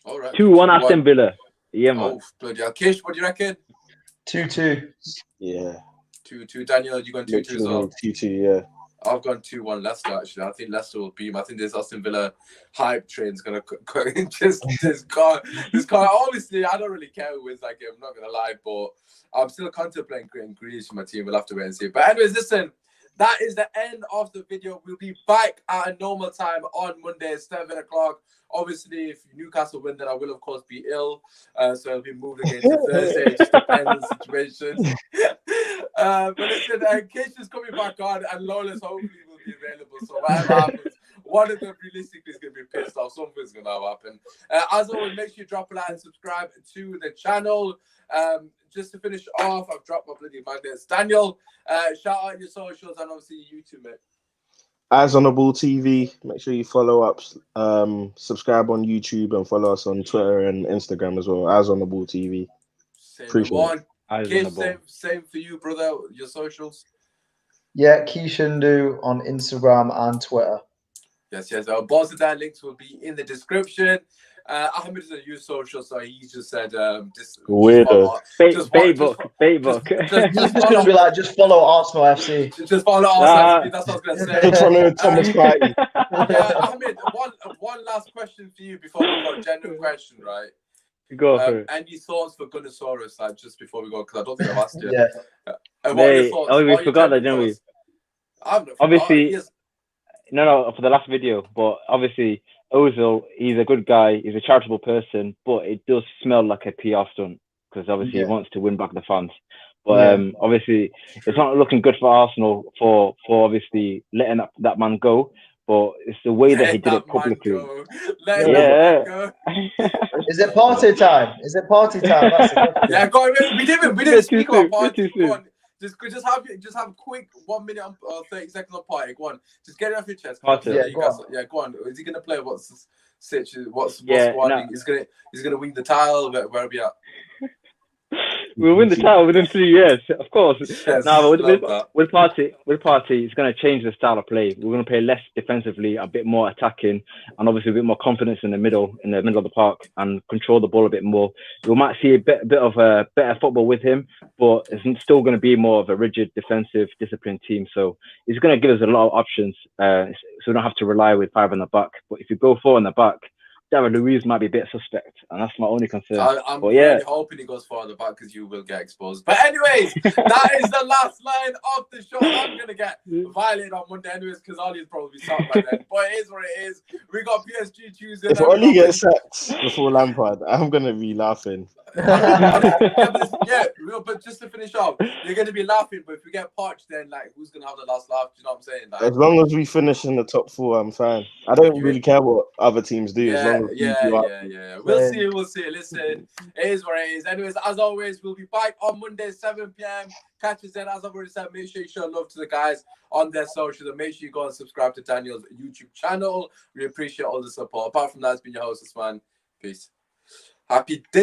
All right. 2-1 Aston Villa. Yeah, man. Oh, bloody hell. Kish, what do you reckon? 2-2. Yeah. 2-2. Daniel, you gone 2-2 as well? 2-2, yeah. I've gone 2-1 Leicester, actually. I think Leicester will beat him. I think this Aston Villa hype train's going to just go. Obviously, I don't really care who wins that game. I'm not going to lie, but I'm still contemplating creating Grealish for my team. We'll have to wait and see. But anyways, listen, that is the end of the video. We'll be back at a normal time on Monday, 7 o'clock. Obviously, if Newcastle win, then I will, of course, be ill. So I'll be moved again to Thursday. It just depends on the situation. But listen, Kish is coming back on, and Lawless hopefully will be available. So whatever happens, one of them realistically is going to be pissed off. Something's going to happen. As always, make sure you drop a like and subscribe to the channel. Just to finish off, I've dropped my bloody magnets. Daniel, shout out your socials and obviously YouTube, mate. Eyes on the Ball TV. Make sure you follow up, subscribe on YouTube, and follow us on Twitter and Instagram as well. Eyes on the Ball TV. Appreciate it. Kish, same for you, brother. Your socials. Yeah, Kishandu on Instagram and Twitter. Yes. Both of their links will be in the description. Ahmed doesn't use social, so he just said Weirdo. Facebook. He's just gonna be like, just follow Arsenal FC. Just follow Arsenal FC. That's what I was gonna say. Follow Thomas Partey. Ahmed, one last question for you before we go. Genuine question, right? Go for it. Any thoughts for Gunnosaurus, like just before we go? Because I don't think I've asked you. Yeah. What are your thoughts? We forgot that, didn't we? Obviously, no, for the last video, but obviously Ozil, he's a good guy, he's a charitable person, but it does smell like a PR stunt because obviously he wants to win back the fans. But obviously, it's not looking good for Arsenal for obviously letting that man go. But it's the way that he did it publicly. Is it party time? That's yeah, go on. We didn't speak about party. Just have a quick 1 minute or 30 seconds on party. Go on, just get it off your chest. Go on. Is he gonna play? What's squad? He's gonna win the title. Where are we at? We'll win the title within 3 years, of course. Yes, no, with Partey, it's going to change the style of play. We're going to play less defensively, a bit more attacking, and obviously a bit more confidence in the middle of the park, and control the ball a bit more. We might see a bit of a better football with him, but it's still going to be more of a rigid, defensive, disciplined team. So he's going to give us a lot of options, so we don't have to rely with 5 in the back. But if you go 4 in the back, David Luiz might be a bit suspect, and that's my only concern. I'm really hoping he goes farther back because you will get exposed. But anyways, that is the last line of the show. I'm going to get violated on Monday anyways because Ollie's probably sacked by then. But it is what it is. We got PSG Tuesday. If Ollie gets sacked before Lampard, I'm going to be laughing. But just to finish off, you're going to be laughing, but if we get parched, then like who's going to have the last laugh? Do you know what I'm saying? Like, as long as we finish in the top 4, I'm fine. I don't really care what other teams do. As long as We'll see. Listen, it is what it is. Anyways, as always, we'll be back on Monday, 7 p.m. Catch us then. As I've already said, make sure you show love to the guys on their socials and make sure you go and subscribe to Daniel's YouTube channel. We appreciate all the support. Apart from that, it's been your host, Usmaan. Peace. Happy day.